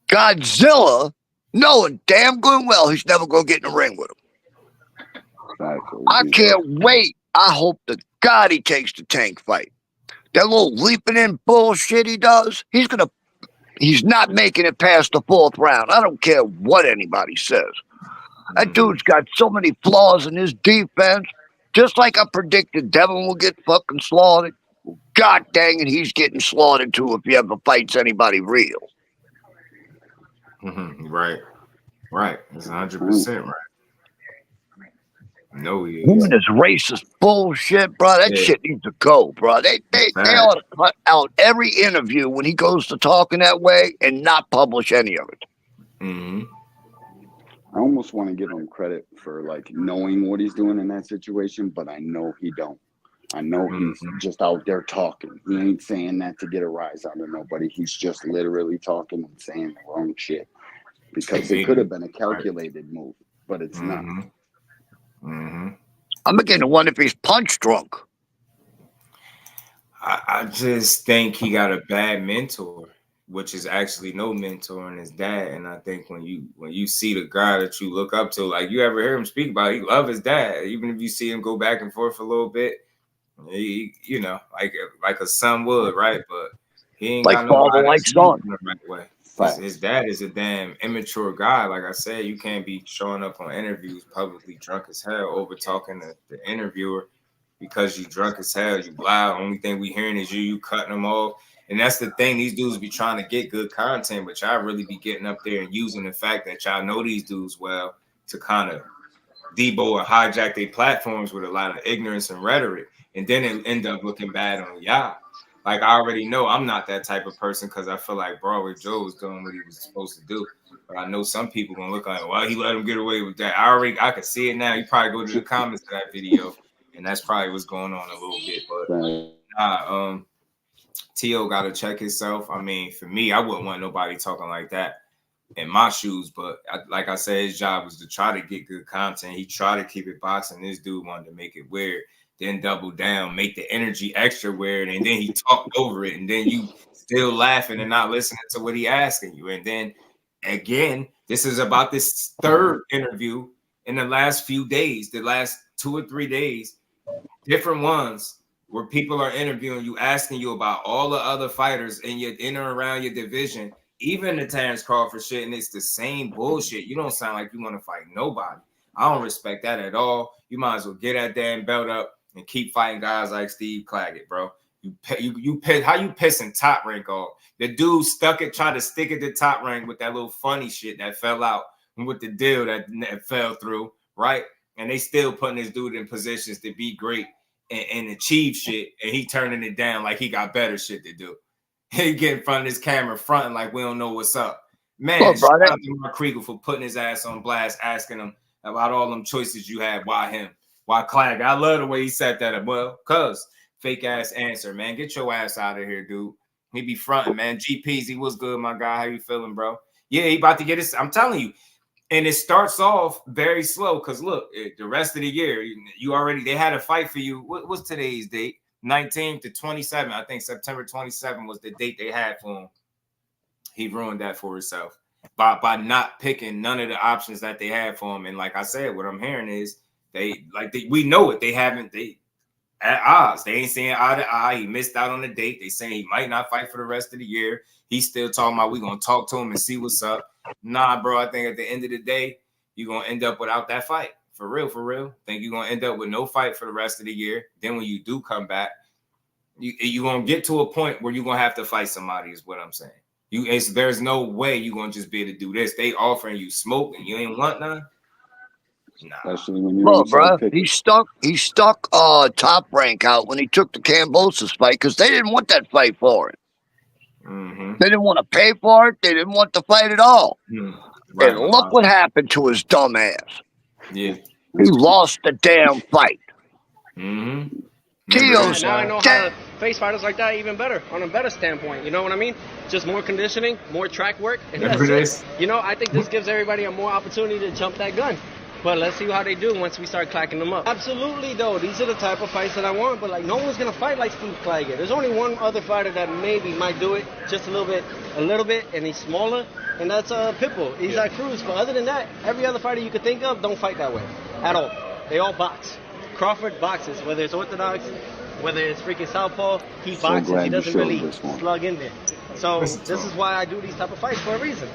Godzilla, knowing damn good and well he's never going to get in the ring with him. I can't wait. I hope to God he takes the Tank fight. That little leaping in bullshit he does, he's not making it past the 4th round. I don't care what anybody says. That dude's got so many flaws in his defense. Just like I predicted, Devin will get fucking slaughtered. God dang it, he's getting slaughtered too if he ever fights anybody real. Right. That's 100% right. No, he is. Women is racist bullshit, bro. That shit needs to go, bro. They ought to cut out every interview when he goes to talking that way and not publish any of it. I almost want to give him credit for like knowing what he's doing in that situation, but I know he don't. I know he's just out there talking. He ain't saying that to get a rise out of nobody. He's just literally talking and saying the wrong shit because it could have been a calculated move, but it's not. I'm beginning to wonder if he's punch drunk. I just think he got a bad mentor, which is actually no mentor in his dad. And I think when you see the guy that you look up to, like you ever hear him speak about, he love his dad. Even if you see him go back and forth a little bit, he, you know, like a son would, right? But he ain't like got no father, like son. The right way. His dad is a damn immature guy. Like I said, you can't be showing up on interviews publicly drunk as hell, over talking to the interviewer because you drunk as hell. You loud. Only thing we hearing is you cutting them off. And that's the thing. These dudes be trying to get good content, but y'all really be getting up there and using the fact that y'all know these dudes well to kind of debo and hijack their platforms with a lot of ignorance and rhetoric. And then it end up looking bad on y'all. Like, I already know I'm not that type of person because I feel like Broadway Joe was doing what he was supposed to do. But I know some people gonna look like, well, he let him get away with that. I can see it now. You probably go to the comments of that video, and that's probably what's going on a little bit. But T.O. got to check himself. I mean, for me, I wouldn't want nobody talking like that in my shoes. But like I said, his job was to try to get good content. He tried to keep it boxing. This dude wanted to make it weird. Then double down, make the energy extra weird, and then he talked over it, and then you still laughing and not listening to what he asking you. And then again, this is about this third interview in the last few days, the last 2 or 3 days, different ones where people are interviewing you, asking you about all the other fighters in or around your division, even the Terence Crawford shit, and it's the same bullshit. You don't sound like you want to fight nobody. I don't respect that at all. You might as well get that damn belt up and keep fighting guys like Steve Claggett, bro. You how you pissing Top Rank off? The dude tried to stick it to Top Rank with that little funny shit that fell out and with the deal that fell through, right? And they still putting this dude in positions to be great and achieve shit, and he turning it down like he got better shit to do. He get in front of this camera fronting like we don't know what's up. Man, shout out to Mark Kriegel for putting his ass on blast, asking him about all them choices you had. Why him? Why Clag? I love the way he set that up. Well, cuz fake ass answer, man. Get your ass out of here, dude. He be fronting, man. GPs, he was good, my guy. How you feeling, bro? Yeah, he about to get his. I'm telling you. And it starts off very slow because look, the rest of the year, they had a fight for you. What was today's date? 19th to 27. I think September 27 was the date they had for him. He ruined that for himself by not picking none of the options that they had for him. And like I said, what I'm hearing is we know it. They at odds. They ain't saying eye to eye. He missed out on the date. They saying he might not fight for the rest of the year. He's still talking about we gonna talk to him and see what's up. Nah, bro. I think at the end of the day, you're gonna end up without that fight. For real, for real. Think you're gonna end up with no fight for the rest of the year. Then when you do come back, you're gonna get to a point where you're gonna have to fight somebody, is what I'm saying. There's no way you're gonna just be able to do this. They offering you smoke and you ain't want none. Nah. Especially when Well, bro, he stuck Top Rank out when he took the Cambosis fight because they didn't want that fight for him. Mm-hmm. They didn't want to pay for it. They didn't want the fight at all. Mm-hmm. Right, and look what happened to his dumb ass. Yeah. He lost the damn fight. Mm-hmm. Tio's now I know how to face fighters like that even better, on a better standpoint. You know what I mean? Just more conditioning, more track work. And Remember this? I think this gives everybody a more opportunity to jump that gun. But let's see how they do once we start clacking them up. Absolutely, though. These are the type of fights that I want, but like no one's gonna fight like Steve Claggett. There's only one other fighter that maybe might do it just a little bit, and he's smaller, and that's Pitbull. He's like Cruz. But other than that, every other fighter you could think of don't fight that way at all. They all box. Crawford boxes, whether it's orthodox, whether it's freaking southpaw, he boxes. He doesn't really slug in there. So this is why I do these type of fights for a reason.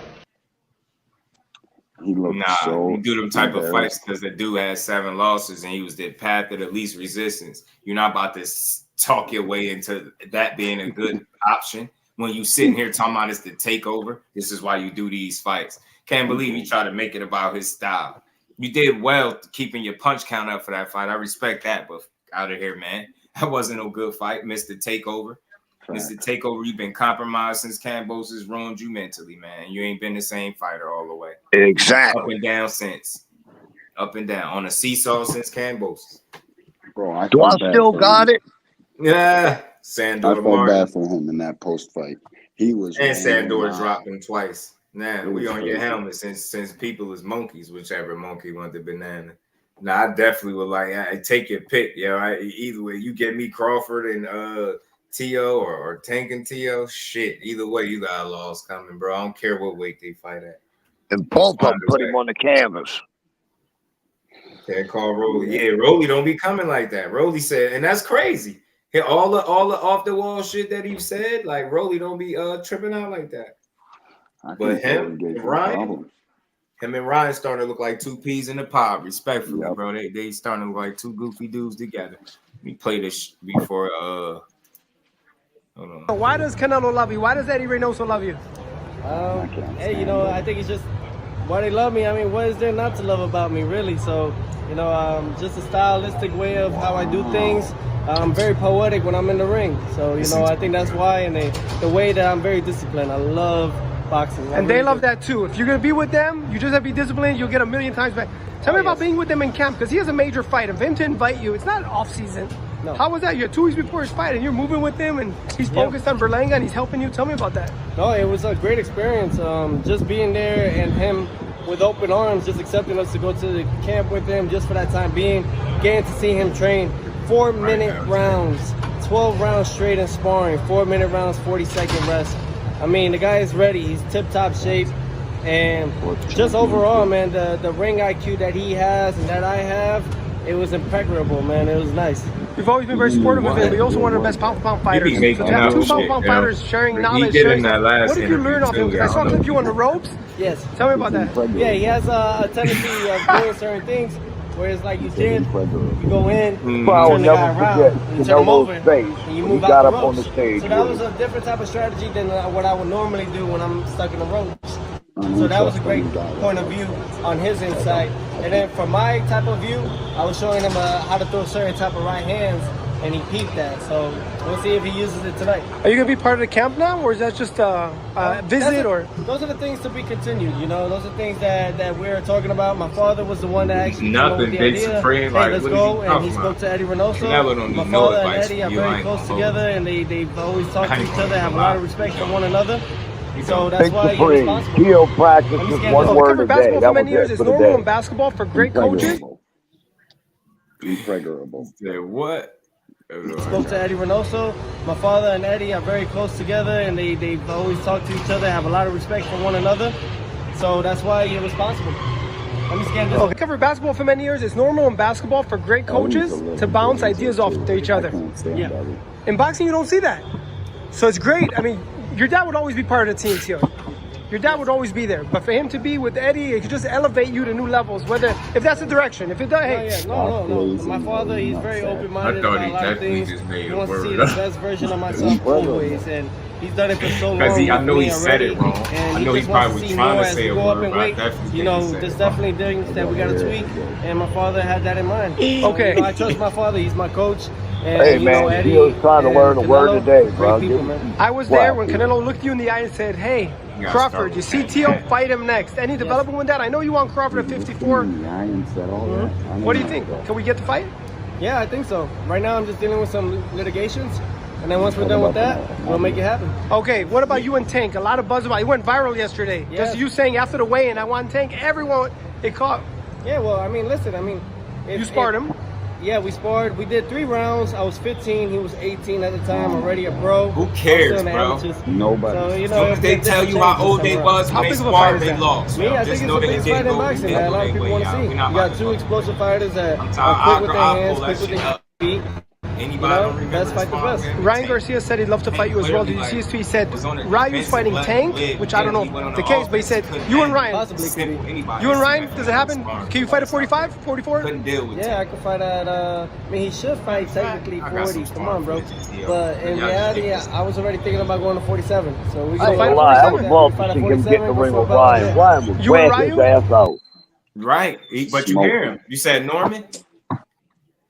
He you do them type of fights because the dude had 7 losses and he was the path of the least resistance. You're not about to talk your way into that being a good option when you sitting here talking about it's the takeover. This is why you do these fights. Can't believe you try to make it about his style. You did well keeping your punch count up for that fight. I respect that, but out of here, man. That wasn't no good fight. Mr. Takeover. Mr. Takeover, you've been compromised since Cambosis ruined you mentally, man. You ain't been the same fighter all the way. Exactly. Up and down since. Up and down. On a seesaw since Cambosis. Bro, do I still got it? Yeah. Sandor I felt bad for him in that post fight. He was. And Sandor dropped him twice. Now we on your helmet since people is monkeys, whichever monkey want the banana. Now I definitely would like take your pick, yo. Either way, you get me Crawford and Tio or Tank and Tio. Shit, either way, you got a loss coming, bro. I don't care what weight they fight at. And both of them put him on the canvas. They call Rolly. Yeah, Rolly don't be coming like that. Rolly said, and that's crazy. All the off the wall shit that he said, like Rolly don't be tripping out like that. But him and Ryan starting to look like 2 peas in a pod, respectfully, bro. They starting to look like 2 goofy dudes together. We played this before. Hold on. Why does Canelo love you? Why does Eddie Reynoso love you? Hey, you know, I think it's just why they love me. I mean, what is there not to love about me, really? So, you know, just a stylistic way of how I do things. I'm very poetic when I'm in the ring. So, you know, I think that's why. And the way that I'm very disciplined. I love boxing. And they love that too. If you're going to be with them, you just have to be disciplined. You'll get a million times back. Tell me about being with them in camp, because he has a major fight. And for him to invite you, it's not off season. No. How was that? You're 2 weeks before his fight and you're moving with him and he's focused on Berlanga and he's helping you. Tell me about that. No, it was a great experience. Just being there and him with open arms, just accepting us to go to the camp with him just for that time being, getting to see him train 4-minute rounds, 12 rounds straight in sparring, 4-minute rounds, 40-second rest. I mean, the guy is ready. He's tip-top shape. And just overall, man, the ring IQ that he has and that I have, it was impeccable, man. It was nice. We've always been very supportive of him. We also one of the best pound-for-pound fighters. So to have 2 pound-for-pound fighters sharing knowledge. What did you learn off him? Because I saw a clip you on the ropes. Yes. Tell me about that. Yeah, he has a tendency of doing certain things. Whereas like you did, you go in, you turn the guy around, you turn him over, and you move out the ropes. On the stage, so that was a different type of strategy than what I would normally do when I'm stuck in the ropes. So that was a great point of view on his insight. And then for my type of view, I was showing him how to throw certain type of right hands, and he peeped that. So we'll see if he uses it tonight. Are you going to be part of the camp now, or is that just a visit? Those are the things to be continued, you know. Those are things that we're talking about. My father was the one that actually came up with the idea. Hey, let's go. And he spoke to Eddie Reynoso. My father and Eddie are very close together, and they've always talked to each other, have a lot of respect for one another. So that's why you're responsible. Heel practice is one word a day. Basketball for many years. It's normal in basketball for great coaches. Impregnable. What? Spoke to Eddie Reynoso. My father and Eddie are very close together, and they've always talked to each other, have a lot of respect for one another. So that's why you're responsible. Let me scan this. I covered basketball for many years. It's normal in basketball for great coaches to bounce ideas off to each other. Yeah. In boxing, you don't see that. So it's great. I mean, your dad would always be part of the team, Tio. Your dad would always be there. But for him to be with Eddie, it could just elevate you to new levels, if that's the direction. If it does, hey. No. My father, he's very open-minded about a lot of things. He wants to see the best version of myself always. And he's done it for so long. Because I know he said it wrong. I know he probably was trying to say a word, but there's definitely things that we got to tweak. And my father had that in mind. Okay. I trust my father. He's my coach. And, hey, man, Eddie was trying to learn a word a day, bro. I was there when Canelo looked you in the eye and said, hey, Crawford, you see Tio, fight him next. Any development with that? I know you want Crawford at 54. What do you think? Can we get the fight? Yeah, I think so. Right now, I'm just dealing with some litigations. And then once we're done with that, we'll make it happen. Okay, what about you and Tank? A lot of buzz about it. It went viral yesterday. Yeah. Just you saying after the weigh-in, I want Tank. Everyone, it caught Yeah, well, I mean, listen, I mean, you sparred him. Yeah, we sparred. We did 3 rounds. I was 15. He was 18 at the time. Already a bro. Who cares, bro? Nobody. So, you know, they tell you how old they was when they sparred, they lost. Me, I think it's the biggest fight in boxing that a lot of people want to see. You got 2 explosive fighters that are quick with their hands, quick with their feet. Anybody best fight the best. Ryan Garcia said he'd love to fight you as well. Did you see his tweet? He said Ryan was fighting Tank, which I don't know if the case, but he said you and Ryan. Possibly. You and Ryan, does it happen? Can you fight at 45, 44? Couldn't deal with I could fight at, I mean, he should fight technically 40. Come on, bro. But in reality, I was already thinking about going to 47. So we can fight at 47. I would love to see him get in the ring with Ryan. Ryan would whack his ass out. Right, but you hear him. You said Norman?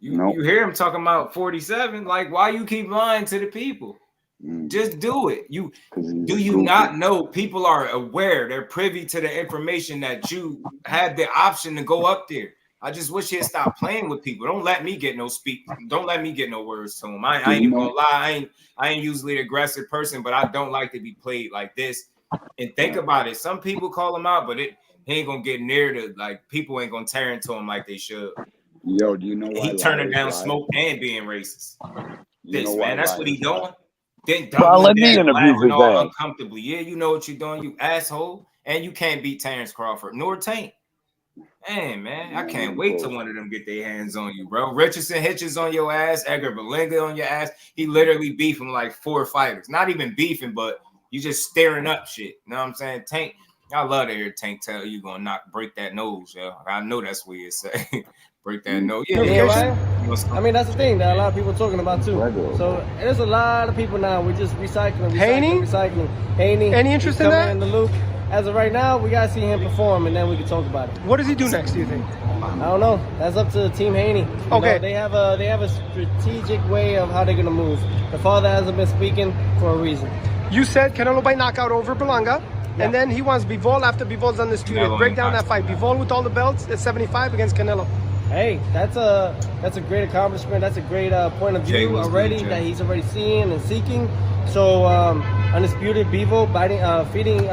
You hear him talking about 47. Like, why you keep lying to the people? Just do it. Do you not know people are aware? They're privy to the information that you had the option to go up there. I just wish he'd stop playing with people. Don't let me get no Don't let me get no words to him. I ain't even gonna lie. I ain't usually an aggressive person, but I don't like to be played like this. And think about it. Some people call him out, but he ain't gonna get near to, like, people ain't gonna tear into him like they should. Yo, do you know why he turning down smoke and being racist? That's what he doing. Then let me interview his ass uncomfortably. Yeah, you know what you're doing, you asshole. And you can't beat Terence Crawford nor Tank. Man, I can't wait till one of them get their hands on you, bro. Richardson, Hitchins on your ass, Edgar, Berlanga on your ass. He literally beefing like 4 fighters. Not even beefing, but you just staring up shit. You know what I'm saying? Tank, I love to hear Tank tell you gonna break that nose, yo. I know that's what you say. Break that nose. Yeah, I mean, that's the thing that a lot of people are talking about too. So there's a lot of people now. We're just recycling. Haney. Any interest in that? In the loop. As of right now, we gotta see him perform, and then we can talk about it. What does he do next? Do you think? I don't know. That's up to Team Haney. Okay. They have a strategic way of how they're gonna move. The father hasn't been speaking for a reason. You said Canelo by knockout over Berlanga. Yeah. And then he wants Bivol after Bivol's undisputed. Break down that fight. Bivol with all the belts at 75 against Canelo. Hey, that's a great accomplishment. That's a great point of view already that he's already seeing and seeking. So undisputed Bivol feeding.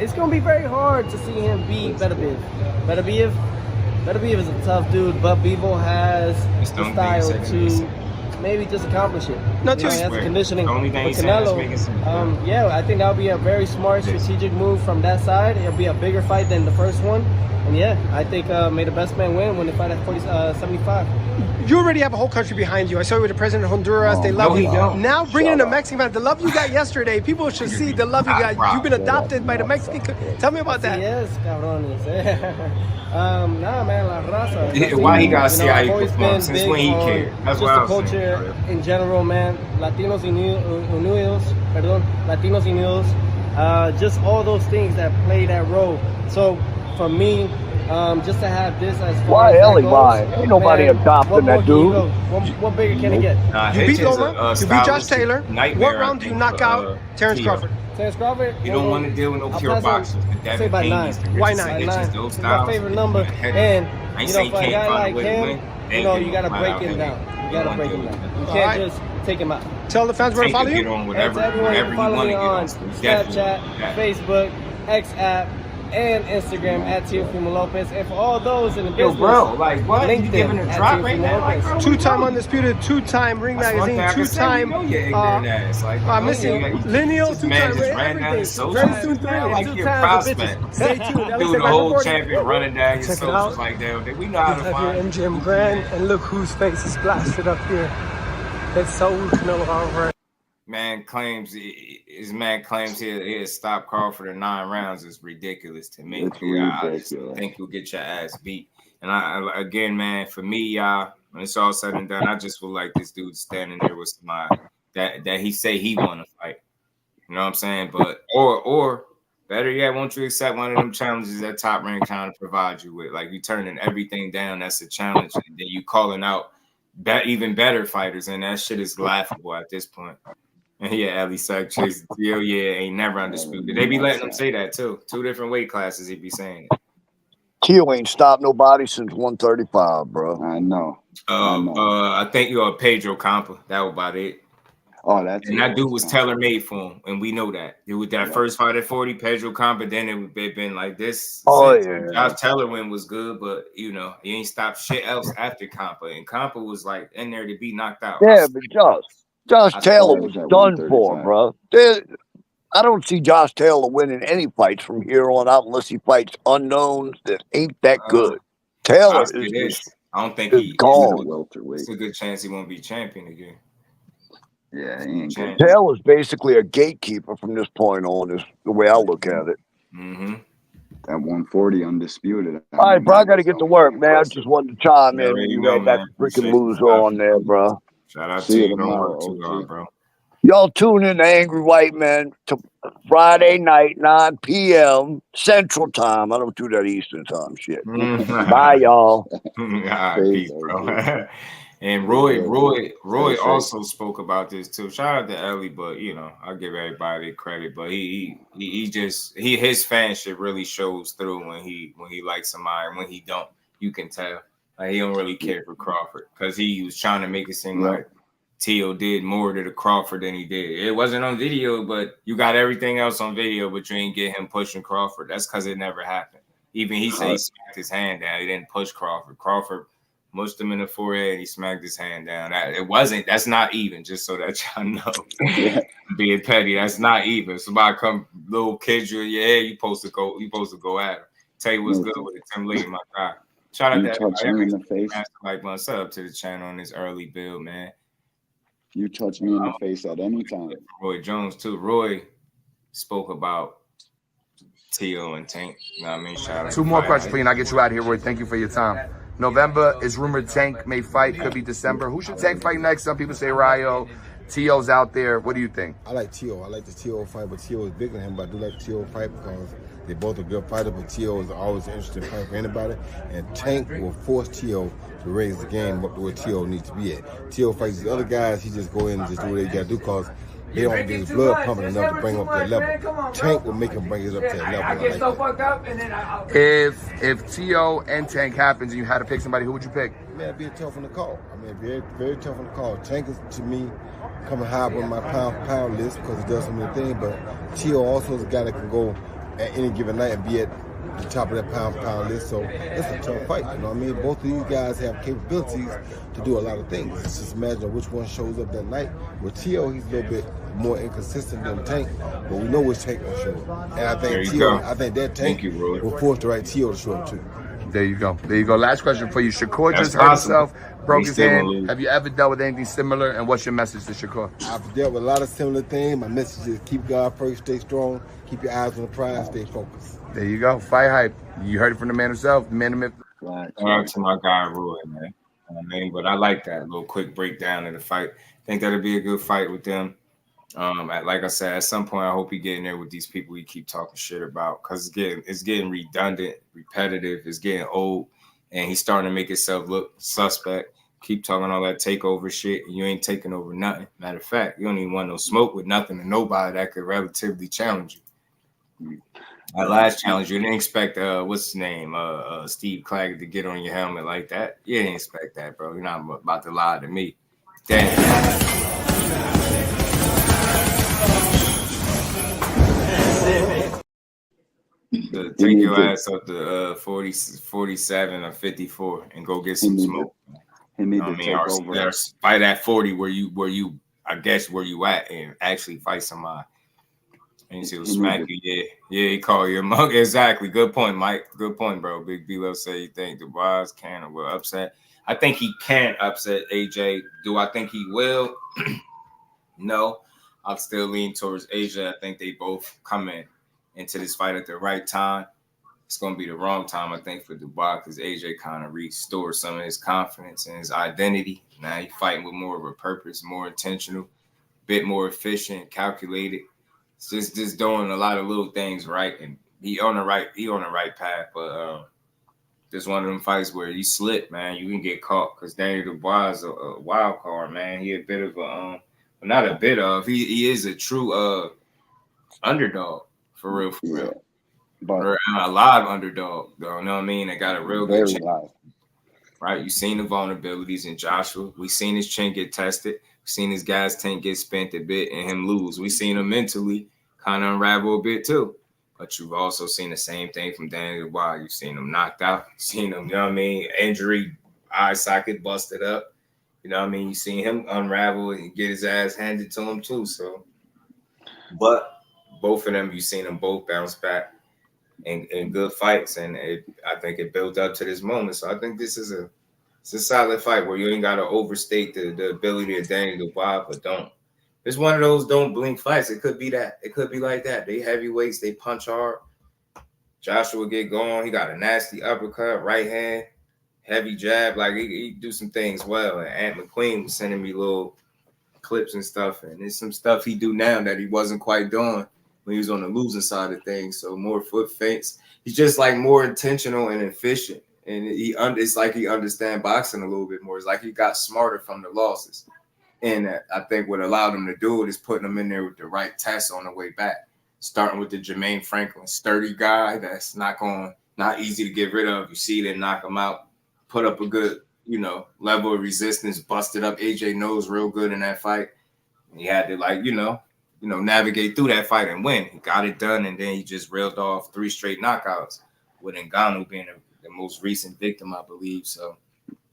It's gonna be very hard to see him beat Beterbiev. Beterbiev is a tough dude, but Bivol has the style to maybe just accomplish it. Not too has the conditioning. With Canelo, I think that'll be a very smart strategic move from that side. It'll be a bigger fight than the first one. And I think may the best man win when they fight at 75. You already have a whole country behind you. I saw you with the president of Honduras. They love you. Now bringing in a Mexican fan. The love you got yesterday. People should see the love you got. You've been adopted by the Mexican. Tell me about that. Yes, cabrones. Nah, man, la raza. Why he gotta see how he performs? Since when he cared? That's just the culture in general, man. Latinos Unidos. Just all those things that play that role. So for me, just to have this as far why Ellie Ryan? Ain't nobody adopting that dude. What bigger can it get? You beat Loma, you beat Josh Taylor. What round do you knock out Terence Crawford? Terence Crawford? You don't want to deal with no pure boxers. Say by 9. Why 9? It's my favorite number. And, for a guy like him, you got to break him down. You got to break him down. You can't just take him out. Tell the fans where to follow you. Everyone can follow me on Snapchat, Facebook, X app, and Instagram at Teofimo Lopez. And for all those in the business, bro, like what? You giving a drop right now? Like, 2-time undisputed, 2-time Ring Magazine, 2-time missing lineal, 2-time everything. Very soon 3 like and 2 times prospect. Stay tuned. Dude, the whole champion running down your socials like that. We know how to find here MGM Grand, and look whose face is blasted up here. That's so Canelo Alvarez. Man claims he'll stop Crawford in 9 rounds is ridiculous to me. I just think you'll get your ass beat. And again, man, for me, y'all, when it's all said and done, I just feel like this dude standing there with somebody that he say he want to fight. You know what I'm saying? But or better yet, won't you accept one of them challenges that Top Rank trying to provide you with? Like you turning everything down, that's a challenge, and then you calling out even better fighters, and that shit is laughable at this point. And Ali Sack Chase ain't never undisputed. They be letting them say that too. 2 different weight classes, he be saying it. Tio ain't stopped nobody since 135, bro. I know. I think you're a Pedro Campa. That was about it. Oh, that's and that dude was tailor made for him, and we know that. It was that first fight at 40, Pedro Compa. Then it been like this. Oh yeah, Josh Taylor win was good, but you know he ain't stopped shit else after Compa, and Compa was like in there to be knocked out. Yeah, but Josh Taylor was done for, bro. I don't see Josh Taylor winning any fights from here on out unless he fights unknowns that ain't that good. Taylor is. I don't think he's gone. It's a good chance he won't be champion again. Yeah, he ain't good. Taylor's basically a gatekeeper from this point on, is the way I look at it. Mm-hmm. That 140 undisputed. All right, bro, I got to get to work, man. I just wanted to chime in when you read that freaking loser on there, bro. Shout out to you. Don't work too hard, bro. Y'all tune in to Angry White Man to Friday night, 9 p.m. Central Time. I don't do that Eastern Time shit. Bye, y'all. All right, peace, bro. And Roy also spoke about this too. Shout out to Ellie, but you know, I'll give everybody their credit. But his fanship really shows through when he likes somebody, and when he don't, you can tell. Like he don't really care for Crawford because he was trying to make it seem like Tio did more to the Crawford than he did. It wasn't on video, but you got everything else on video, but you ain't get him pushing Crawford. That's because it never happened. Even he said he smacked his hand down. He didn't push Crawford. Crawford mushed him in the forehead. He smacked his hand down. That's not even, just so that y'all know. Being petty, that's not even. Somebody come, little kid you in your head, you supposed to go at him. Tell you what's good with it. Tim Lee, my guy. Shout out to everybody. Like, what's up to the channel on this early build, man. You touch me in the face at any time. Roy Jones too. Roy spoke about Tio and Tank. You know what I mean? Shout out. Two more questions for you, and I'll get you out of here, Roy. Thank you for your time. November is rumored Tank may fight. Could be December. Who should Tank fight next? Some people say Rayo. Tio's out there. What do you think? I like Tio. I like the Tio fight, but Tio is bigger than him. But I do like Tio fight because they both are good fighters, but Tio is always an interesting fight for anybody. And Tank will force Tio to raise the game up to where Tio needs to be at. Tio fights the other guys, he just go in and just do what they got to do because they don't get his blood pumping enough to bring him up to that level. Tank will make him bring it up to that level. I get so fucked up and then If Tio and Tank happens and you had to pick somebody, who would you pick? Man, it'd be tough on the call. I mean, very, very tough on the call. Tank is, to me, coming high up on my pound list because he does so many things, but Tio also is a guy that can go at any given night and be at the top of that pound list, so it's a tough fight, you know what I mean? Both of these guys have capabilities to do a lot of things. It's just imagine which one shows up that night. With Tio, he's a little bit more inconsistent than Tank, but we know which Tank will show up. And I think that Tank will force the right Tio to show up too. There you go. There you go. Last question for you. Shakur just hurt himself, broke his hand. Have you ever dealt with anything similar? And what's your message to Shakur? I've dealt with a lot of similar things. My message is keep God first, stay strong, keep your eyes on the prize, stay focused. There you go. Fight hype. You heard it from the man himself, the man of myth. Shout out to my guy Roy, man. I mean, but I like that little quick breakdown of the fight. I think that'll be a good fight with them. Like I said, at some point, I hope he get in there with these people he keep talking shit about, because it's getting redundant, repetitive, it's getting old, and he's starting to make himself look suspect. Keep talking all that takeover shit, and you ain't taking over nothing. Matter of fact, you don't even want no smoke with nothing and nobody that could relatively challenge you. That last challenge, you didn't expect what's his name, Steve Claggett to get on your helmet like that. You didn't expect that, bro. You're not about to lie to me. Damn. Take your ass up to 47 or 54 and go get some smoke. Or fight at 40 where you I guess where you at and actually fight somebody. And he'll smack you. Yeah, he call you a mug. Exactly. Good point, Mike. Good point, bro. Big B-Lo say you think the Wise can or will upset. I think he can upset AJ. Do I think he will? No. I'll still lean towards AJ. I think they both come into this fight at the right time. It's going to be the wrong time, I think, for Dubois, because AJ kind of restored some of his confidence and his identity. Now he's fighting with more of a purpose, more intentional, a bit more efficient, calculated. It's just doing a lot of little things right, and he on the right path. But this one of them fights where you slip, man, you can get caught, because Daniel Dubois is a wild card, man. He a bit of a not a bit of, he is a true underdog. For real. But a live underdog, though. You know what I mean? They got a real good chance. right? You've seen the vulnerabilities in Joshua. We've seen his chin get tested. We've seen his gas tank get spent a bit and him lose. We've seen him mentally kind of unravel a bit too. But you've also seen the same thing from Daniel Dubois. You've seen him knocked out. You've seen him, you know what I mean, injury, eye socket busted up. You know what I mean? You've seen him unravel and get his ass handed to him too. So, but both of them, you've seen them both bounce back in good fights. And I think it built up to this moment. So I think this is it's a solid fight where you ain't got to overstate the ability of Daniel Dubois, but don't. It's one of those don't blink fights. It could be that. It could be like that. They heavyweights. They punch hard. Joshua get going. He got a nasty uppercut, right hand, heavy jab. Like he do some things well. And Ant McQueen was sending me little clips and stuff. And there's some stuff he do now that he wasn't quite doing when he was on the losing side of things. So more foot feints. He's just like more intentional and efficient. And it's like he understands boxing a little bit more. It's like he got smarter from the losses. And I think what allowed him to do it is putting him in there with the right tests on the way back. Starting with the Jermaine Franklin, sturdy guy that's not easy to get rid of. You see them knock him out, put up a good, level of resistance, busted up AJ Nose real good in that fight. And he had to navigate through that fight and win. He got it done, and then he just reeled off 3 straight knockouts, with Ngannou being the most recent victim, I believe. So,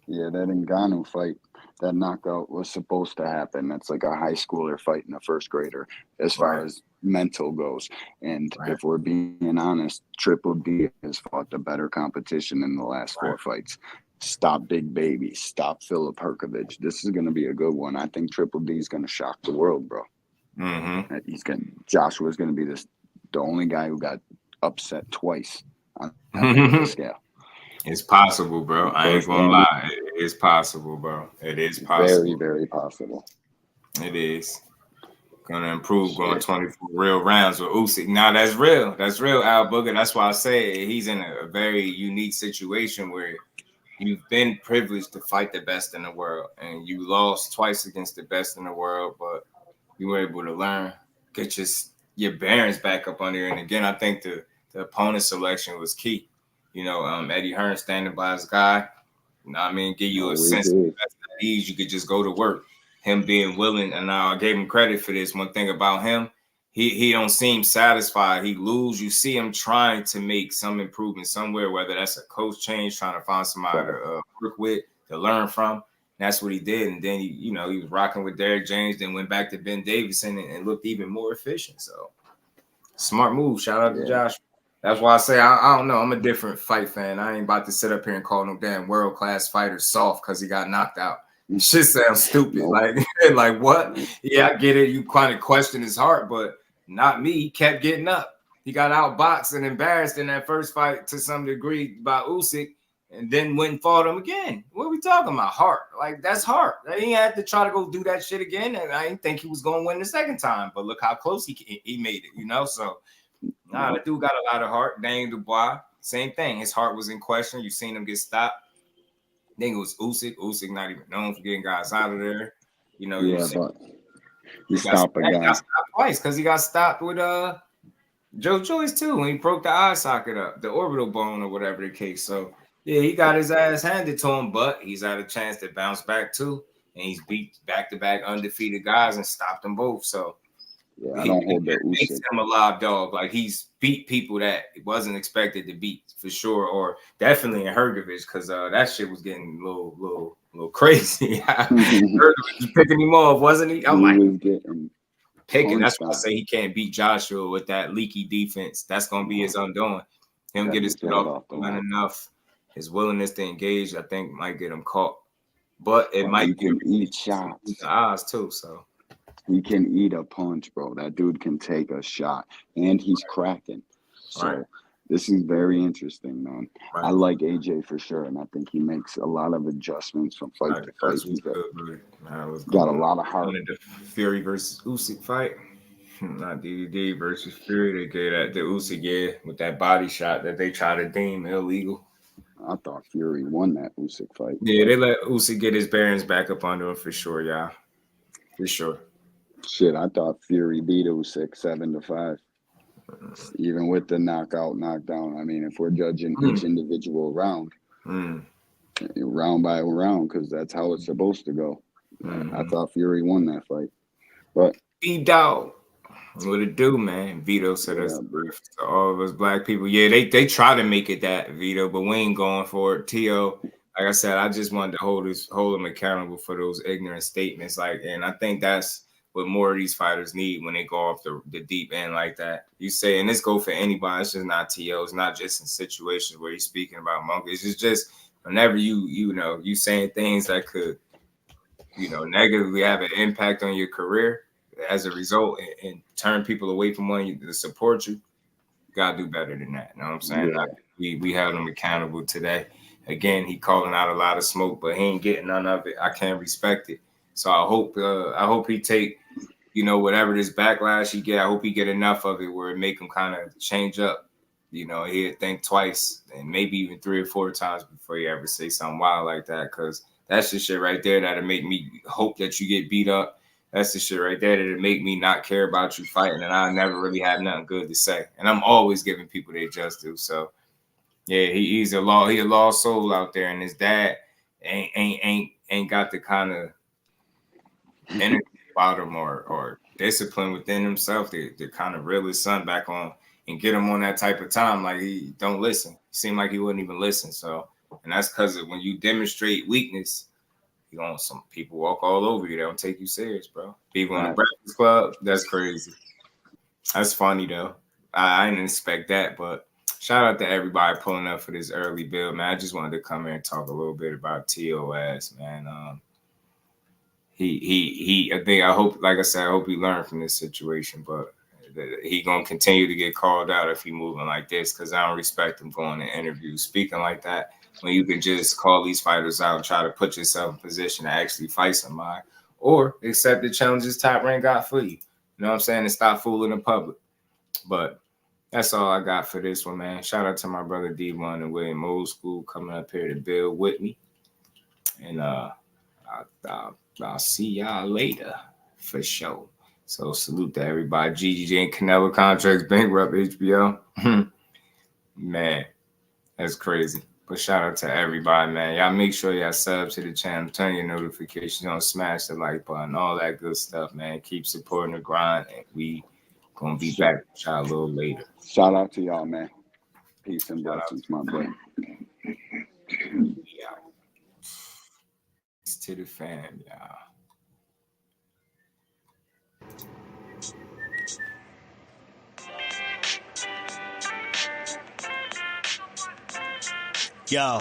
yeah, that Ngannou fight. That knockout was supposed to happen. That's like a high schooler fighting a first grader as far as mental goes. And if we're being honest, Triple D has fought the better competition in the last 4 fights. Stop Big Baby. Stop Philip Herkovich. This is going to be a good one. I think Triple D is going to shock the world, bro. Mm-hmm. Joshua's going to be the only guy who got upset twice on the scale. It's possible, bro. I ain't gonna lie. It is possible, bro. It is possible. Very, very possible. It is. Gonna improve going 24 real rounds with Usyk. Now that's real. That's real, Al Booger. That's why I say he's in a very unique situation where you've been privileged to fight the best in the world, and you lost twice against the best in the world, but you were able to learn, get your bearings back up on there. And again, I think the opponent selection was key. Eddie Hearn standing by his guy. You know what I mean? Give you a sense of ease. You could just go to work. Him being willing, and I gave him credit for this. One thing about him, he don't seem satisfied. He lose. You see him trying to make some improvement somewhere, whether that's a coach change, trying to find somebody to work with, to learn from. That's what he did. And then he was rocking with Derrick James, then went back to Ben Davison and looked even more efficient. So smart move. Shout out to Josh. That's why I say I don't know. I'm a different fight fan. I ain't about to sit up here and call no damn world-class fighter soft because he got knocked out. Shit sounds stupid. Like what? Yeah, I get it. You kind of question his heart, but not me. He kept getting up. He got outboxed and embarrassed in that first fight to some degree by Usyk, and then went and fought him again. What are we talking about? Heart. Like, that's heart. He had to try to go do that shit again, and I didn't think he was going to win the second time. But look how close he made it, So, the dude got a lot of heart. Daniel Dubois, same thing. His heart was in question. You've seen him get stopped. I think it was Usyk. Usyk not even known for getting guys out of there. But he stopped a guy. He got stopped twice because he got stopped with Joe Joyce too when he broke the eye socket up, the orbital bone or whatever the case. So yeah, he got his ass handed to him, but he's had a chance to bounce back too, and he's beat back-to-back undefeated guys and stopped them both. So yeah, I don't hold that. Makes him a live dog. Like, he's beat people that he wasn't expected to beat for sure, or definitely in Hergovich, because that shit was getting a little crazy. Hergovich was picking him off, wasn't he? I'm like, picking. That's why I say he can't beat Joshua with that leaky defense. That's gonna be his undoing. Him get his foot off enough. His willingness to engage, I think, might get him caught. But it might eat shots. The eyes too. So he can eat a punch, bro. That dude can take a shot, and he's cracking. So this is very interesting, man. I like AJ for sure, and I think he makes a lot of adjustments from fight to fight. He's got a lot of heart. The Fury versus Usyk fight, not DDD versus Fury. They gave that the Usyk with that body shot that they try to deem illegal. I thought Fury won that Usyk fight. Yeah, they let Usyk get his bearings back up under him for sure, yeah. For sure. Shit, I thought Fury beat Usyk 7-5. Even with the knockdown. I mean, if we're judging each individual round, round by round, because that's how it's supposed to go. I thought Fury won that fight, but B-Dog. What it do, man? Vito said that's to all of us black people. Yeah, they try to make it that, Vito, but we ain't going for it. T.O., like I said, I just wanted to hold him accountable for those ignorant statements. And I think that's what more of these fighters need when they go off the deep end like that. You say, and this go for anybody. It's just not T.O. It's not just in situations where you're speaking about monkeys. It's just whenever you saying things that could, negatively have an impact on your career as a result and turn people away from wanting to support you, gotta do better than that. You know what I'm saying? Yeah. We held him accountable today. Again, he calling out a lot of smoke, but he ain't getting none of it. I can't respect it. So I hope he take, whatever this backlash he get, I hope he get enough of it where it make him kind of change up. He'll think twice and maybe even 3 or 4 times before he ever say something wild like that. Cause that's the shit right there that'll make me hope that you get beat up. That's the shit right there that'll make me not care about you fighting, and I never really have nothing good to say. And I'm always giving people their just due. So yeah, he's a lost soul out there, and his dad ain't got the kind of energy about him or discipline within himself to kind of reel his son back on and get him on that type of time. Like he don't listen. Seemed like he wouldn't even listen. So, and that's because when you demonstrate weakness, some people walk all over you. They don't take you serious, bro. People in the Breakfast Club, that's crazy. That's funny though. I didn't expect that, but shout out to everybody pulling up for this early build, man. I just wanted to come here and talk a little bit about TOS, man. I hope, like I said, I hope he learned from this situation, but he gonna continue to get called out if he moving like this, because I don't respect him going to interviews speaking like that. When you can just call these fighters out and try to put yourself in position to actually fight somebody or accept the challenges Top Rank got for you. You know what I'm saying? And stop fooling the public. But that's all I got for this one, man. Shout out to my brother D1 and William Old School coming up here to build with me. And I'll see y'all later for sure. So salute to everybody. GGJ and Canelo contracts bankrupt HBO. Man, that's crazy. But shout out to everybody, man. Y'all make sure y'all sub to the channel, turn your notifications on, smash the like button, all that good stuff, man. Keep supporting the grind, and we gonna be back with y'all a little later. Shout out to y'all, man. Peace and blessings, my boy. Yeah. Peace to the fam, y'all. Yo,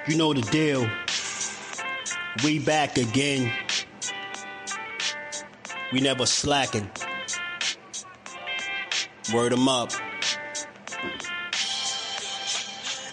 you know the deal. We back again. We never slacking. Word 'em up.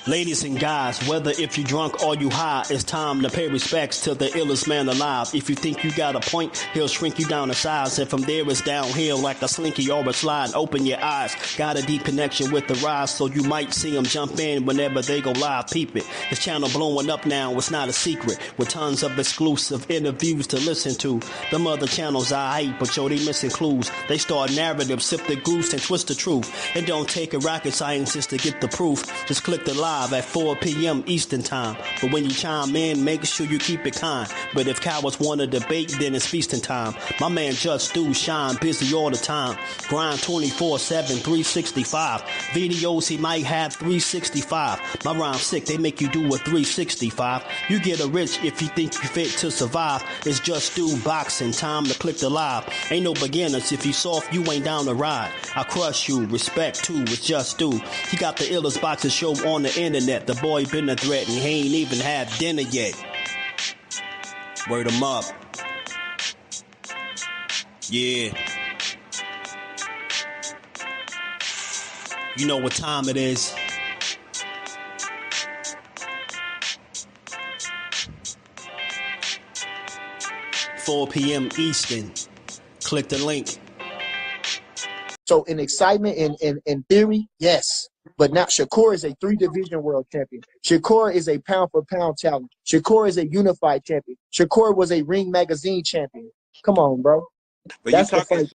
Ladies and guys, whether if you drunk or you high, it's time to pay respects to the illest man alive. If you think you got a point, he'll shrink you down to size. And from there it's downhill like a slinky or a slide. Open your eyes, got a deep connection with the rise, so you might see them jump in whenever they go live. Peep it, this channel blowing up now, it's not a secret. With tons of exclusive interviews to listen to. Them other channels I hate, but yo, they missing clues. They start narratives, sip the goose and twist the truth. It don't take a rocket scientist to get the proof. Just click the live at 4 p.m. Eastern time. But when you chime in, make sure you keep it kind. But if cowards want to debate, then it's feasting time. My man Jusdu shine busy all the time. Grind 24/7, 365. Videos he might have 365. My rhyme sick, they make you do a 365. You get a rich if you think you fit to survive. It's Jusdueboxing, time to click the live. Ain't no beginners, if you soft, you ain't down to ride. I crush you, respect too, it's Jusdu. He got the illest boxing show on the internet. The boy been a threat and he ain't even had dinner yet. Word him up. Yeah. You know what time it is. $4 p.m. Eastern. Click the link. So in excitement and in theory, yes. But now Shakur is a 3-division world champion. Shakur is a pound-for-pound talent. Shakur is a unified champion. Shakur was a Ring Magazine champion. Come on, bro. But That's you talking,